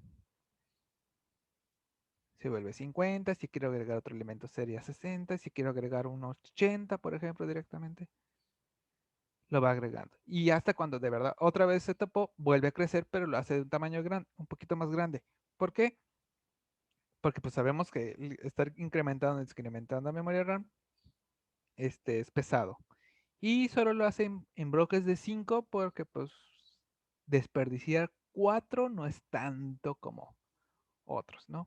se vuelve 50. Si quiero agregar otro elemento sería 60. Si quiero agregar unos 80, por ejemplo, directamente, lo va agregando. Y hasta cuando de verdad otra vez se topó, vuelve a crecer, pero lo hace de un tamaño grande, un poquito más grande. ¿Por qué? Porque pues sabemos que estar incrementando y incrementando memoria RAM es pesado. Y solo lo hace en bloques de 5 porque pues desperdiciar 4 no es tanto como otros, ¿no?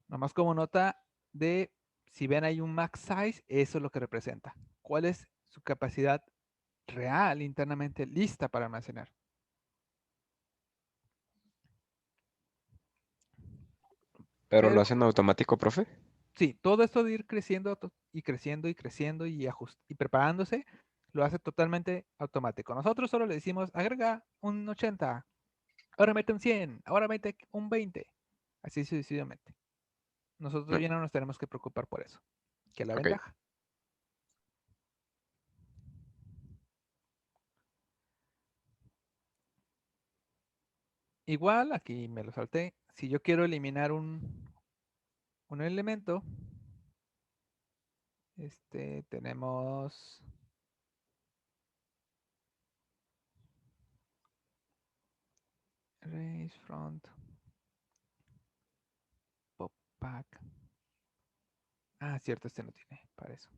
Nomás como nota de, si ven hay un max size, eso es lo que representa. ¿Cuál es su capacidad real internamente lista para almacenar? Pero lo Pero hacen automático, profe. Sí, todo esto de ir creciendo y creciendo y creciendo y preparándose, lo hace totalmente automático. Nosotros solo le decimos, agrega un 80, ahora mete un 100, ahora mete un 20, así sucesivamente. Nosotros Mm, ya no nos tenemos que preocupar por eso, que es la ok, ventaja. Igual, aquí me lo salté, si yo quiero eliminar un elemento, tenemos raise front pop back. Ah, cierto, este no tiene para eso.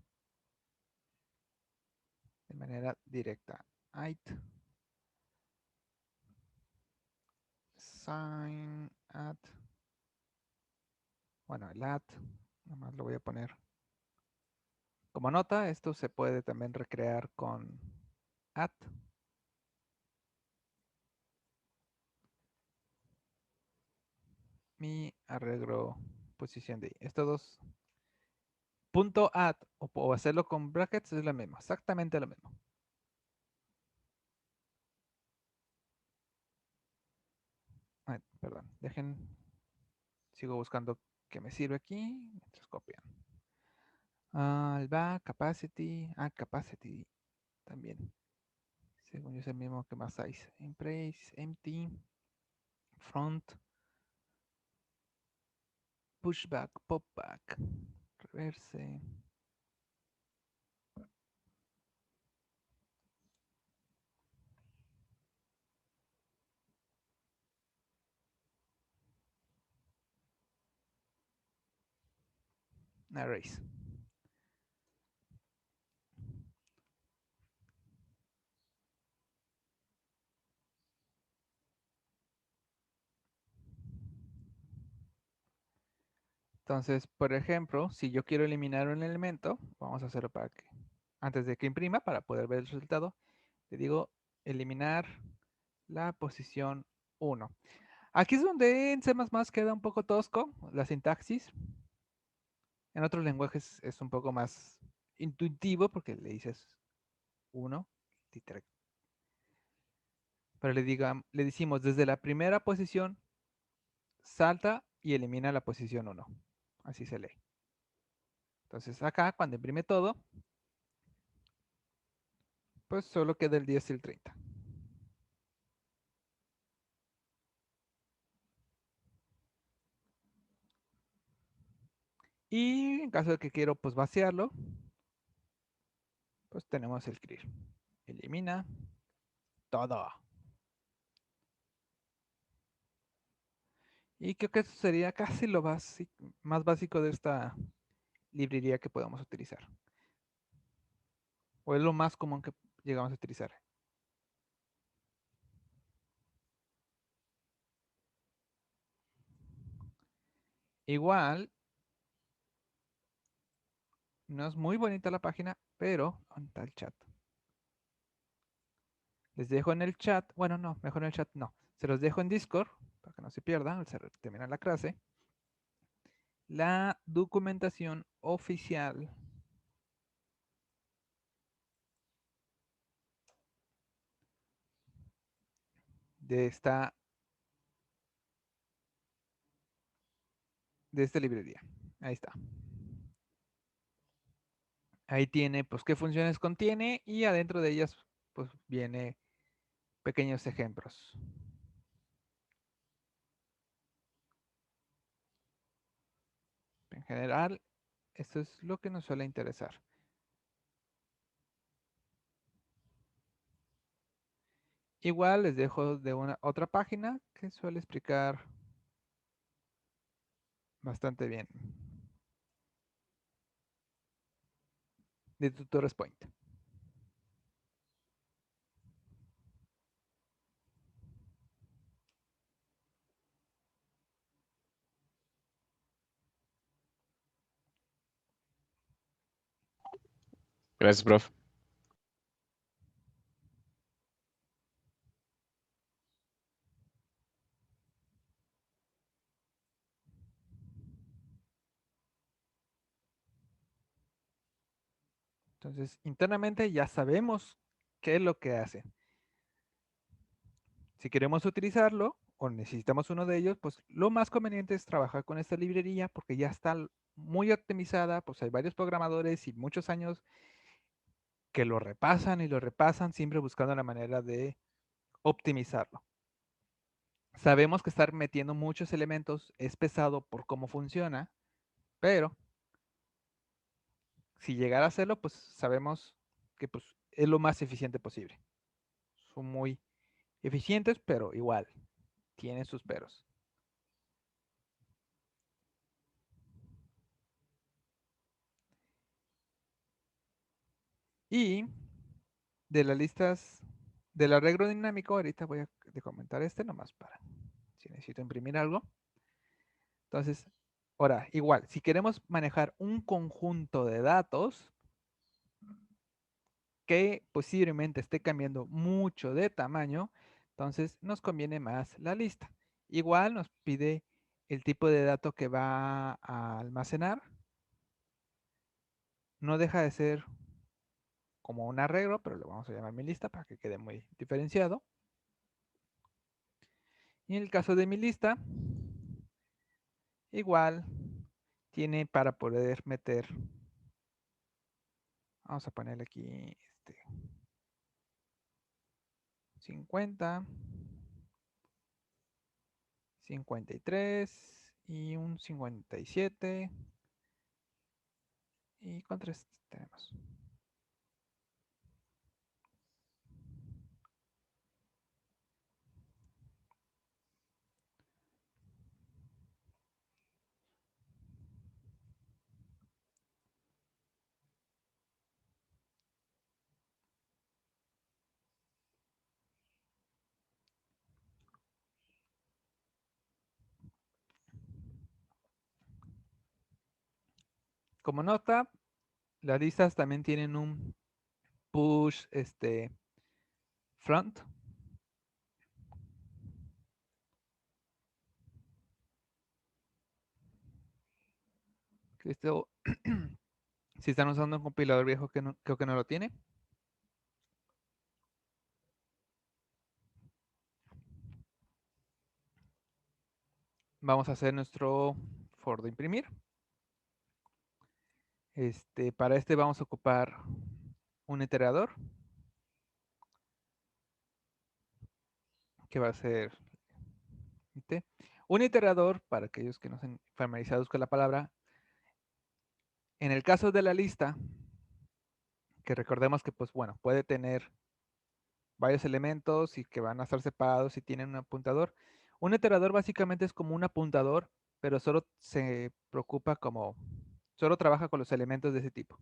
De manera directa. It sign at. Bueno, el at. Nada más lo voy a poner como nota. Esto se puede también recrear con at. Mi arreglo posición de I. Estos dos. Punto at o hacerlo con brackets es lo mismo. Exactamente lo mismo. Ay, perdón. Dejen. Sigo buscando que me sirve aquí. Mientras copian. El back, capacity. Capacity también. Según yo es el mismo que más size. Embrace, empty, front, pushback, popback, reverse. Erase. Entonces, por ejemplo, si yo quiero eliminar un elemento, vamos a hacerlo para que, antes de que imprima, para poder ver el resultado, le digo eliminar la posición 1. Aquí es donde en C++ queda un poco tosco la sintaxis. En otros lenguajes es un poco más intuitivo porque le dices 1, pero le decimos desde la primera posición salta y elimina la posición 1. Así se lee. Entonces acá cuando imprime todo, pues solo queda el 10 y el 30. Y en caso de que quiero pues vaciarlo, pues tenemos el clear. Elimina todo. Y creo que eso sería casi lo más básico de esta librería que podemos utilizar. O es lo más común que llegamos a utilizar. Igual, no es muy bonita la página, pero ¿dónde está el chat? Les dejo en el chat, bueno, no, mejor en el chat no. Se los dejo en Discord para que no se pierdan al terminar la clase. La documentación oficial de esta librería. Ahí está. Ahí tiene, pues, qué funciones contiene y adentro de ellas, pues, viene pequeños ejemplos. En general, esto es lo que nos suele interesar. Igual les dejo de una otra página que suele explicar bastante bien de Tutores Point. gracias, prof. Entonces, internamente ya sabemos qué es lo que hace. Si queremos utilizarlo o necesitamos uno de ellos, pues lo más conveniente es trabajar con esta librería porque ya está muy optimizada, pues hay varios programadores y muchos años que lo repasan y lo repasan, siempre buscando la manera de optimizarlo. Sabemos que estar metiendo muchos elementos es pesado por cómo funciona, pero si llegara a hacerlo, pues sabemos que pues, es lo más eficiente posible. Son muy eficientes, pero igual tienen sus peros. Y de las listas del arreglo dinámico, ahorita voy a comentar este nomás para si necesito imprimir algo. Entonces, ahora, igual, si queremos manejar un conjunto de datos que posiblemente esté cambiando mucho de tamaño, entonces nos conviene más la lista. Igual nos pide el tipo de dato que va a almacenar. No deja de ser como un arreglo, pero lo vamos a llamar mi lista para que quede muy diferenciado. Y en el caso de mi lista, igual tiene para poder meter, vamos a ponerle aquí 50, 53 y un 57. ¿Y cuántos tenemos? Como nota, las listas también tienen un push front. Que esto, si están usando un compilador viejo que no, creo que no lo tiene. Vamos a hacer nuestro for de imprimir. Para este vamos a ocupar un iterador que va a ser un iterador, para aquellos que no estén familiarizados con la palabra. En el caso de la lista, que recordemos que pues bueno, puede tener varios elementos y que van a estar separados y tienen un apuntador. Un iterador básicamente es como un apuntador, pero solo se preocupa solo trabaja con los elementos de ese tipo.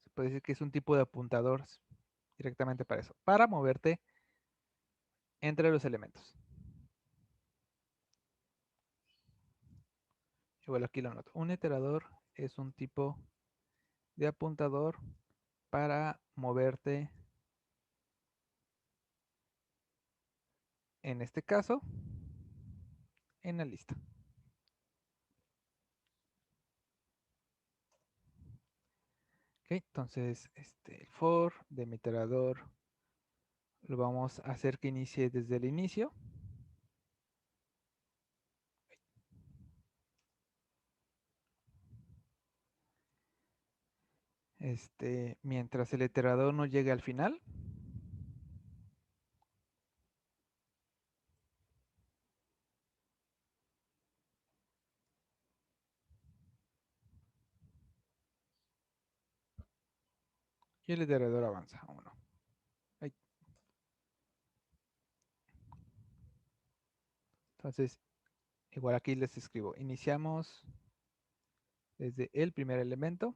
Se puede decir que es un tipo de apuntador directamente para eso, para moverte entre los elementos. Igual aquí lo noto. Un iterador es un tipo de apuntador para moverte, en este caso, en la lista. Ok, entonces, el for de mi iterador lo vamos a hacer que inicie desde el inicio. Mientras el iterador no llegue al final. Y el iterador avanza. 1. Entonces, igual aquí les escribo. Iniciamos desde el primer elemento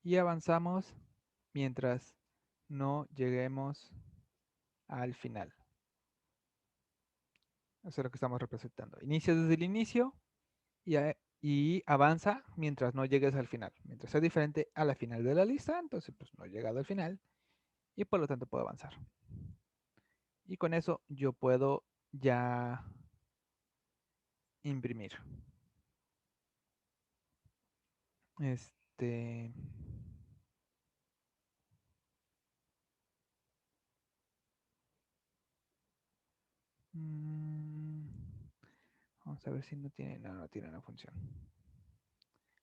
y avanzamos mientras no lleguemos al final. Eso es lo que estamos representando. Inicia desde el inicio y avanza mientras no llegues al final. Mientras sea diferente a la final de la lista, entonces pues no he llegado al final y por lo tanto puedo avanzar. Y con eso yo puedo ya imprimir. Este. mm, Vamos a ver si no tiene. No, no tiene una función.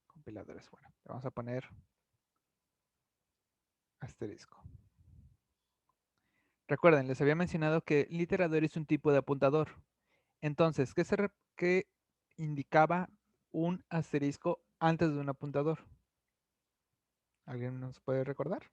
Compiladores. Bueno, le vamos a poner asterisco. Recuerden, les había mencionado que el iterador es un tipo de apuntador. Entonces, ¿qué indicaba un asterisco antes de un apuntador? ¿Alguien nos puede recordar?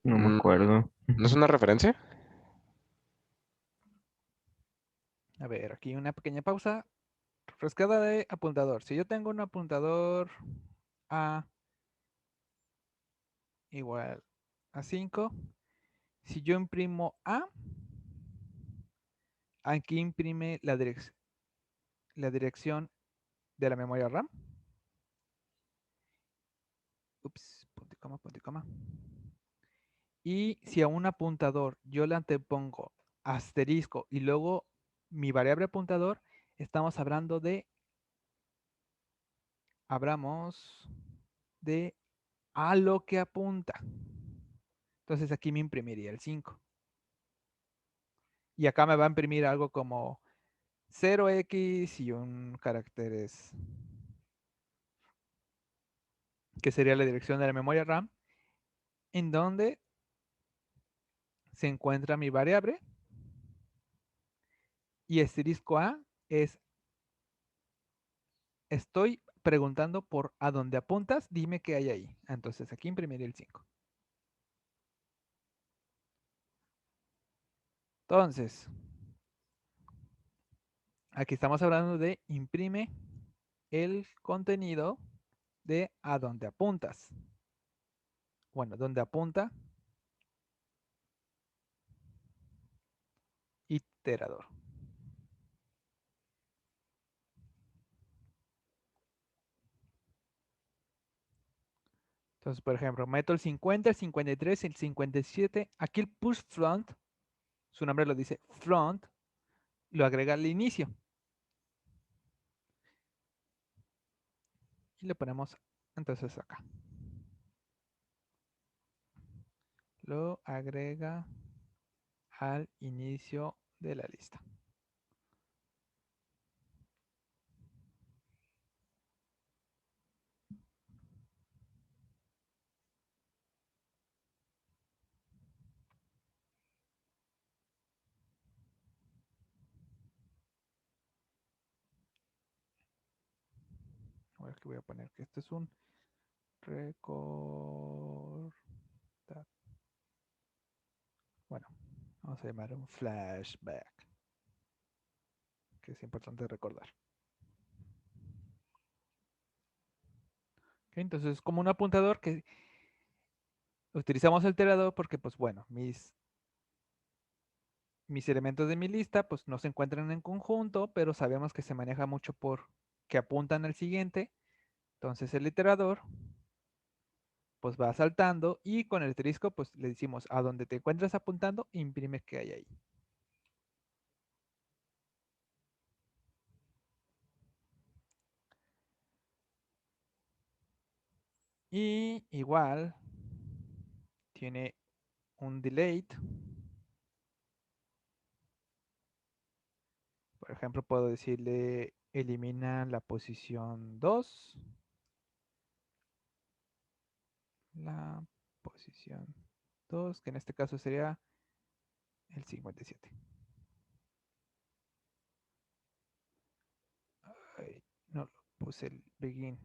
No me Mm, acuerdo. ¿No es una referencia? A ver, aquí una pequeña pausa. Rescada de apuntador. Si yo tengo un apuntador A igual a 5, si yo imprimo A, aquí imprime la dirección de la memoria RAM. Ups, punto y coma, punto y coma. Y si a un apuntador yo le antepongo asterisco y luego mi variable apuntador, estamos hablamos de a lo que apunta. Entonces aquí me imprimiría el 5. Y acá me va a imprimir algo como 0x y un carácter que sería la dirección de la memoria RAM, en donde se encuentra mi variable. Y asterisco A es, estoy preguntando por a dónde apuntas, dime qué hay ahí. Entonces aquí imprimiré el 5. Entonces, aquí estamos hablando de imprime el contenido de a dónde apuntas. Bueno, donde apunta iterador. Entonces, por ejemplo, meto el 50, el 53, el 57. Aquí el push front, su nombre lo dice front, lo agrega al inicio. Y le ponemos entonces acá. Lo agrega al inicio de la lista. Ahora que voy a poner que esto es un record. Bueno, vamos a llamar un flashback, que es importante recordar. ¿Ok? Entonces, es como un apuntador que utilizamos el iterador porque, pues bueno, mis elementos de mi lista pues no se encuentran en conjunto, pero sabemos que se maneja mucho por que apuntan al siguiente. Entonces el iterador pues va saltando y con el asterisco pues le decimos a donde te encuentras apuntando, imprime que hay ahí. Y igual tiene un delete. Por ejemplo, puedo decirle elimina la posición 2. La posición 2, que en este caso sería el 57. Ay, no puse el begin.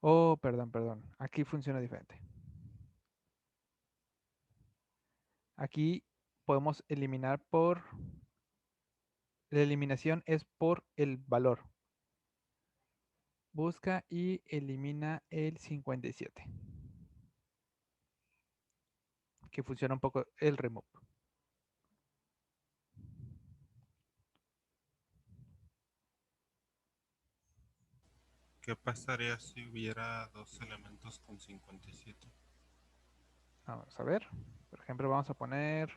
Oh, perdón, perdón. Aquí funciona diferente. Aquí podemos eliminar por... La eliminación es por el valor. Busca y elimina el 57. Que funciona un poco el remove. ¿Qué pasaría si hubiera dos elementos con 57? Vamos a ver. Por ejemplo, vamos a ponerlo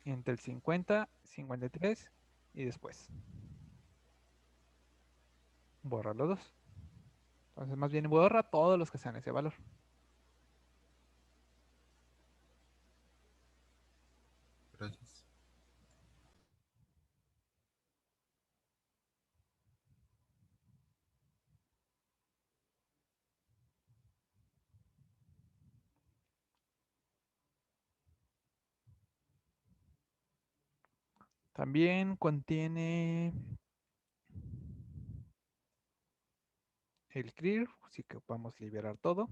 entre el 50, 53 y después. Borra los dos. Entonces, más bien borra todos los que sean ese valor. Gracias. También contiene el clear, así que vamos a liberar todo.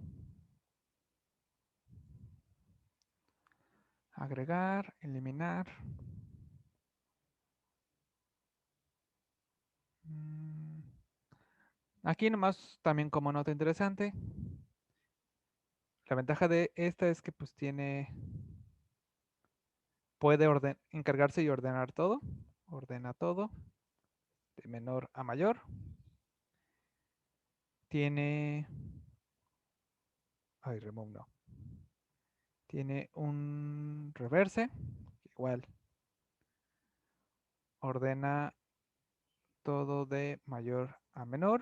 Agregar, eliminar. Mm, Aquí nomás también como nota interesante. La ventaja de esta es que pues puede encargarse y ordenar todo. Ordena todo de menor a mayor. Tiene, ay, remove no. Tiene un reverse, igual ordena todo de mayor a menor.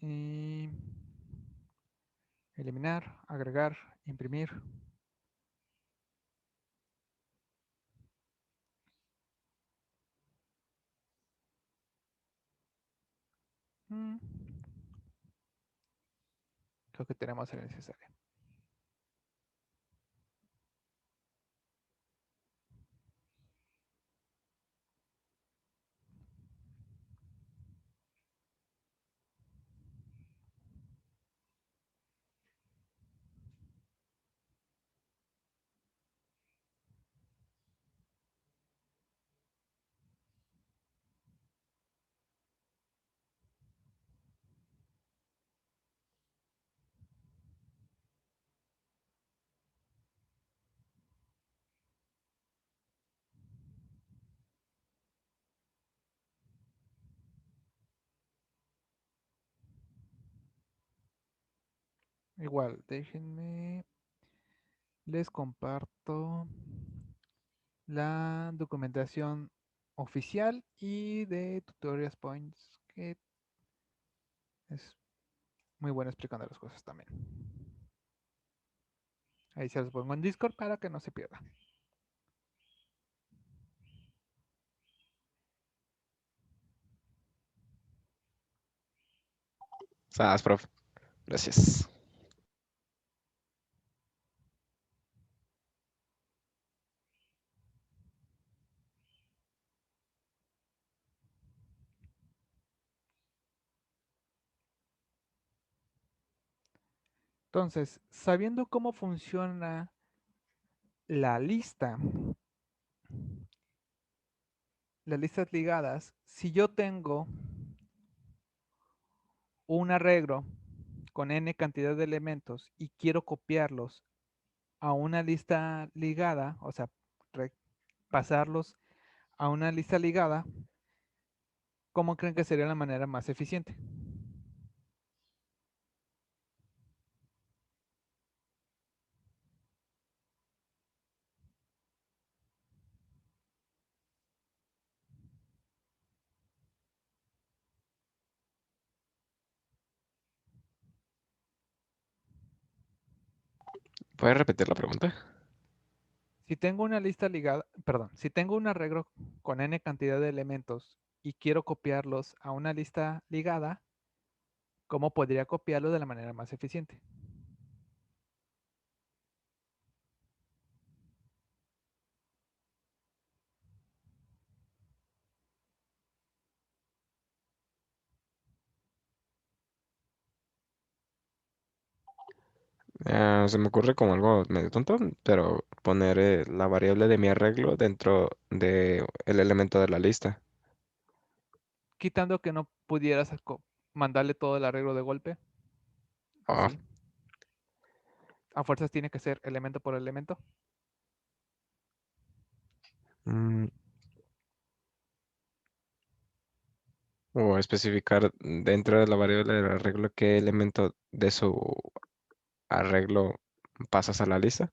Y eliminar, agregar, imprimir. Mm, Creo que tenemos el necesario. Igual, déjenme, les comparto la documentación oficial y de Tutorials Points, que es muy bueno explicando las cosas también. Ahí se los pongo en Discord para que no se pierda. Sas, prof. Gracias. Entonces, sabiendo cómo funciona la lista, las listas ligadas, si yo tengo un arreglo con n cantidad de elementos y quiero copiarlos a una lista ligada, o sea, pasarlos a una lista ligada, ¿cómo creen que sería la manera más eficiente? ¿Puedes repetir la pregunta? Si tengo una lista ligada, perdón, si tengo un arreglo con n cantidad de elementos y quiero copiarlos a una lista ligada, ¿cómo podría copiarlo de la manera más eficiente? Se me ocurre como algo medio tonto, pero poner la variable de mi arreglo dentro de el elemento de la lista. Quitando que no pudieras mandarle todo el arreglo de golpe. ¿O Ah, sí? A fuerzas tiene que ser elemento por elemento. mm, o especificar dentro de la variable del arreglo qué elemento de su arreglo pasas a la lista.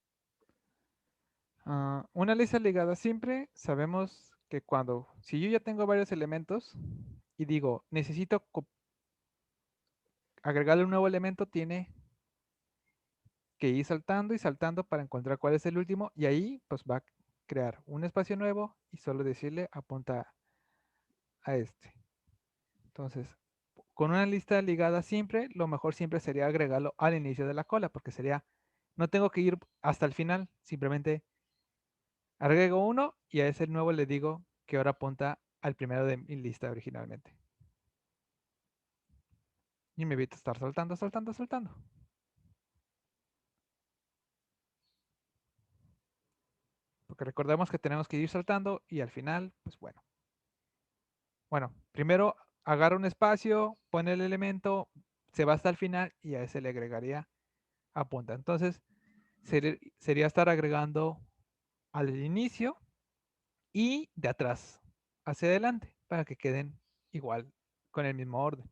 Una lista ligada siempre, sabemos que si yo ya tengo varios elementos y digo, necesito agregarle un nuevo elemento, tiene que ir saltando y saltando para encontrar cuál es el último y ahí pues va a crear un espacio nuevo y solo decirle apunta a este. Entonces, con una lista ligada siempre, lo mejor siempre sería agregarlo al inicio de la cola, porque sería, no tengo que ir hasta el final, simplemente agrego uno y a ese nuevo le digo que ahora apunta al primero de mi lista originalmente. Y me evito estar saltando, saltando, saltando. Porque recordemos que tenemos que ir saltando y al final, pues bueno. Bueno, primero agarra un espacio, pone el elemento, se va hasta el final y a ese le agregaría apunta. Entonces, sería estar agregando al inicio y de atrás hacia adelante para que queden igual con el mismo orden.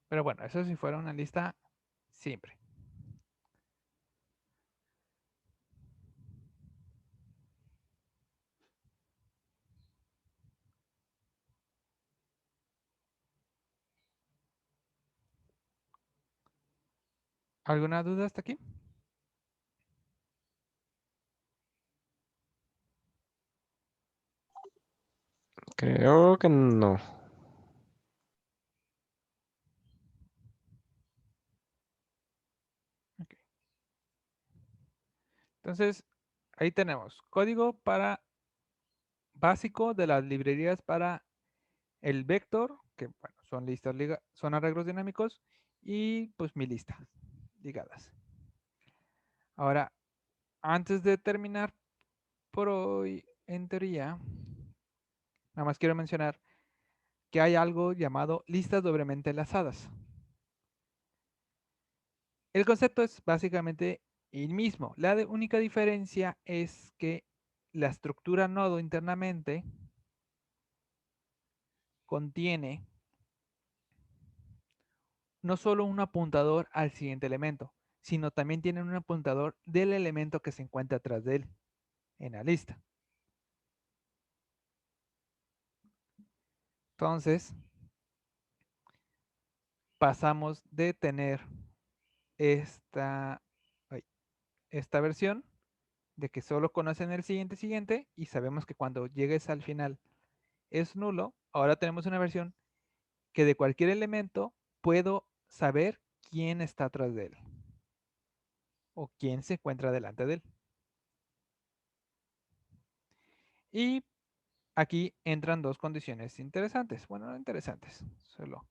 Pero bueno, eso si fuera una lista simple. ¿Alguna duda hasta aquí? Creo que no. Ok. Entonces, ahí tenemos código para básico de las librerías para el vector, que bueno, son listas son arreglos dinámicos y pues mi lista ligadas. Ahora, antes de terminar por hoy, en teoría, nada más quiero mencionar que hay algo llamado listas doblemente enlazadas. El concepto es básicamente el mismo. La única diferencia es que la estructura nodo internamente contiene no solo un apuntador al siguiente elemento, sino también tiene un apuntador del elemento que se encuentra atrás de él en la lista. Entonces, pasamos de tener esta, esta versión de que solo conocen el siguiente y sabemos que cuando llegues al final es nulo. Ahora tenemos una versión que de cualquier elemento puedo saber quién está atrás de él o quién se encuentra delante de él. Y aquí entran dos condiciones interesantes. Bueno, no interesantes, solo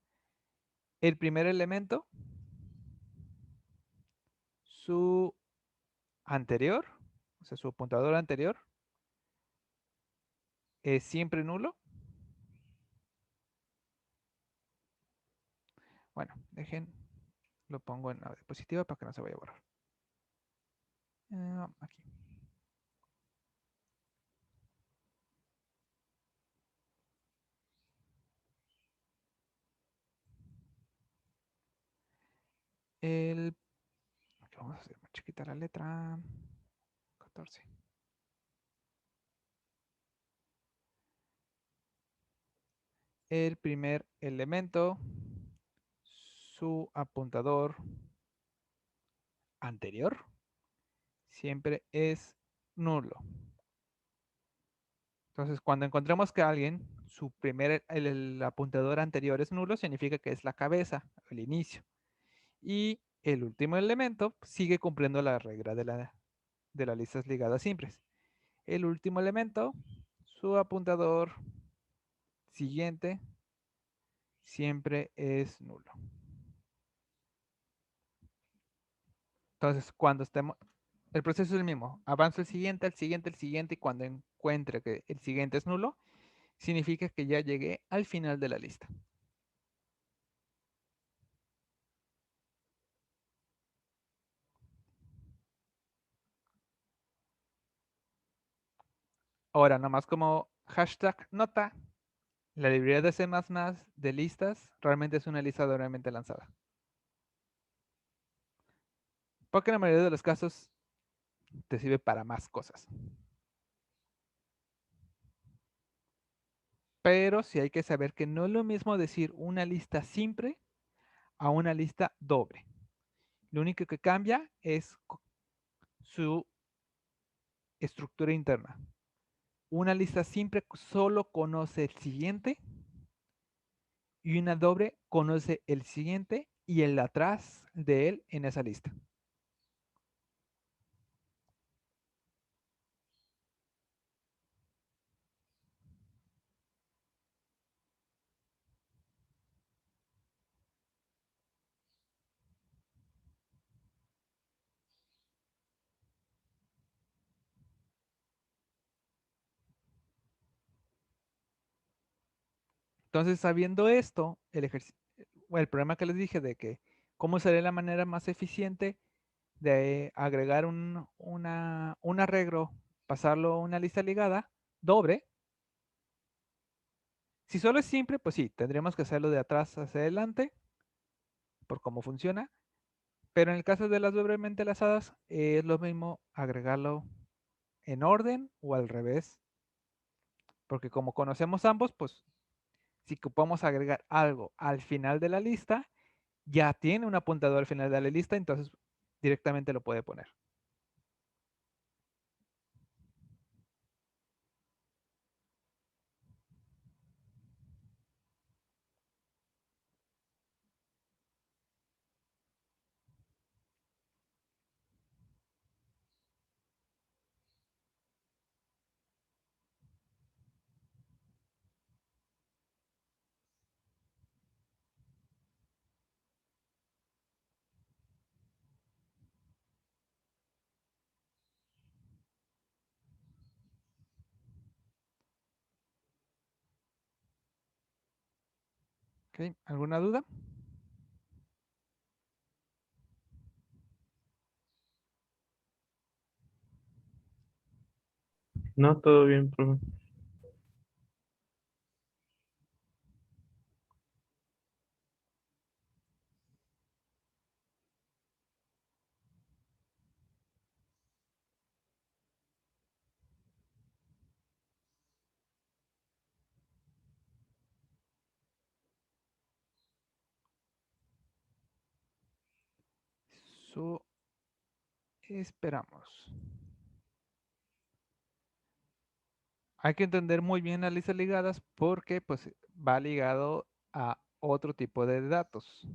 el primer elemento, su anterior, o sea, su apuntador anterior, es siempre nulo. Bueno, dejen, lo pongo en la diapositiva para que no se vaya a borrar. Aquí. El, aquí vamos a hacer más chiquita la letra 14. El primer elemento su apuntador anterior siempre es nulo. Entonces, cuando encontremos que alguien, el apuntador anterior es nulo, significa que es la cabeza, el inicio. Y el último elemento sigue cumpliendo la regla de las listas ligadas simples. El último elemento, su apuntador siguiente, siempre es nulo. Entonces, cuando estemos, el proceso es el mismo. Avanzo el siguiente, el siguiente, el siguiente, y cuando encuentre que el siguiente es nulo, significa que ya llegué al final de la lista. Ahora, nomás como hashtag nota, la librería de C++ de listas realmente es una lista doblemente lanzada. Porque en la mayoría de los casos te sirve para más cosas. Pero sí hay que saber que no es lo mismo decir una lista simple a una lista doble. Lo único que cambia es su estructura interna. Una lista simple solo conoce el siguiente y una doble conoce el siguiente y el de atrás de él en esa lista. Entonces, sabiendo esto, el problema que les dije de que cómo sería la manera más eficiente de agregar un arreglo, pasarlo a una lista ligada doble. Si solo es simple, pues sí, tendríamos que hacerlo de atrás hacia adelante, por cómo funciona. Pero en el caso de las doblemente enlazadas, es lo mismo agregarlo en orden o al revés. Porque como conocemos ambos, pues si ocupamos agregar algo al final de la lista, ya tiene un apuntador al final de la lista, entonces directamente lo puede poner. ¿Ok? ¿Alguna duda? No, todo bien, profe. Esperamos. Hay que entender muy bien las listas ligadas porque pues va ligado a otro tipo de datos.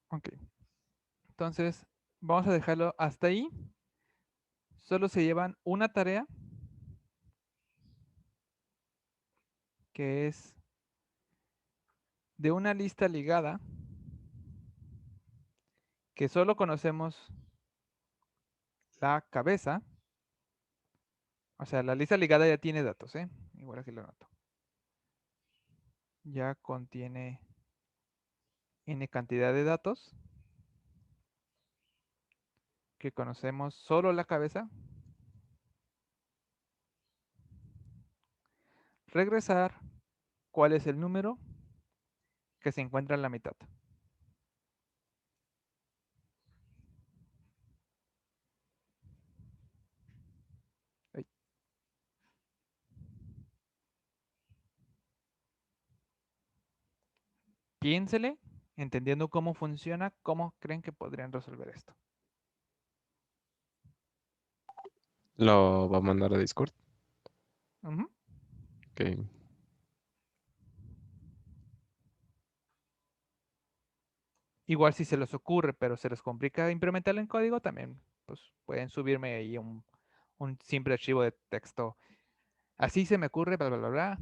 Ok. Entonces, vamos a dejarlo hasta ahí. Solo se llevan una tarea que es de una lista ligada que solo conocemos la cabeza. O sea, la lista ligada ya tiene datos, ¿eh? Igual aquí lo anoto. Ya contiene n cantidad de datos. que conocemos solo la cabeza. Regresar, ¿cuál es el número que se encuentra en la mitad? Ay. Piénsele, entendiendo cómo funciona, cómo creen que podrían resolver esto. Lo va a mandar a Discord. Ujú. Ok. Igual si se les ocurre, pero se les complica implementarlo en código, también pues, pueden subirme ahí un simple archivo de texto. Así se me ocurre, bla, bla, bla, bla.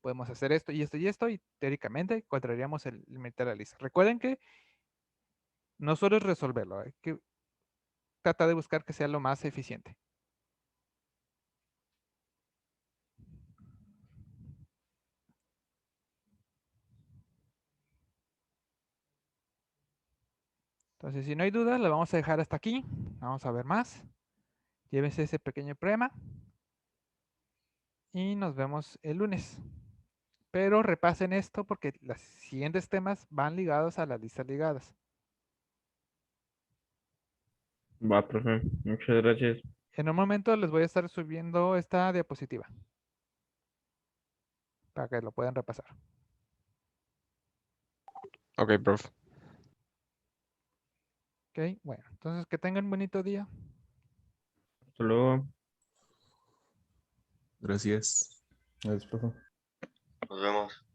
Podemos hacer esto y esto y esto, y teóricamente encontraríamos el límite de la lista. Recuerden que no solo es resolverlo, hay que tratar de buscar que sea lo más eficiente. Entonces, si no hay dudas, lo vamos a dejar hasta aquí. Vamos a ver más. Llévense ese pequeño problema. Y nos vemos el lunes. Pero repasen esto porque los siguientes temas van ligados a las listas ligadas. Va, profe. Muchas gracias. En un momento les voy a estar subiendo esta diapositiva para que lo puedan repasar. Ok, prof. Ok, bueno, entonces que tengan un bonito día. Hasta luego. Gracias. Gracias, profe. Nos vemos.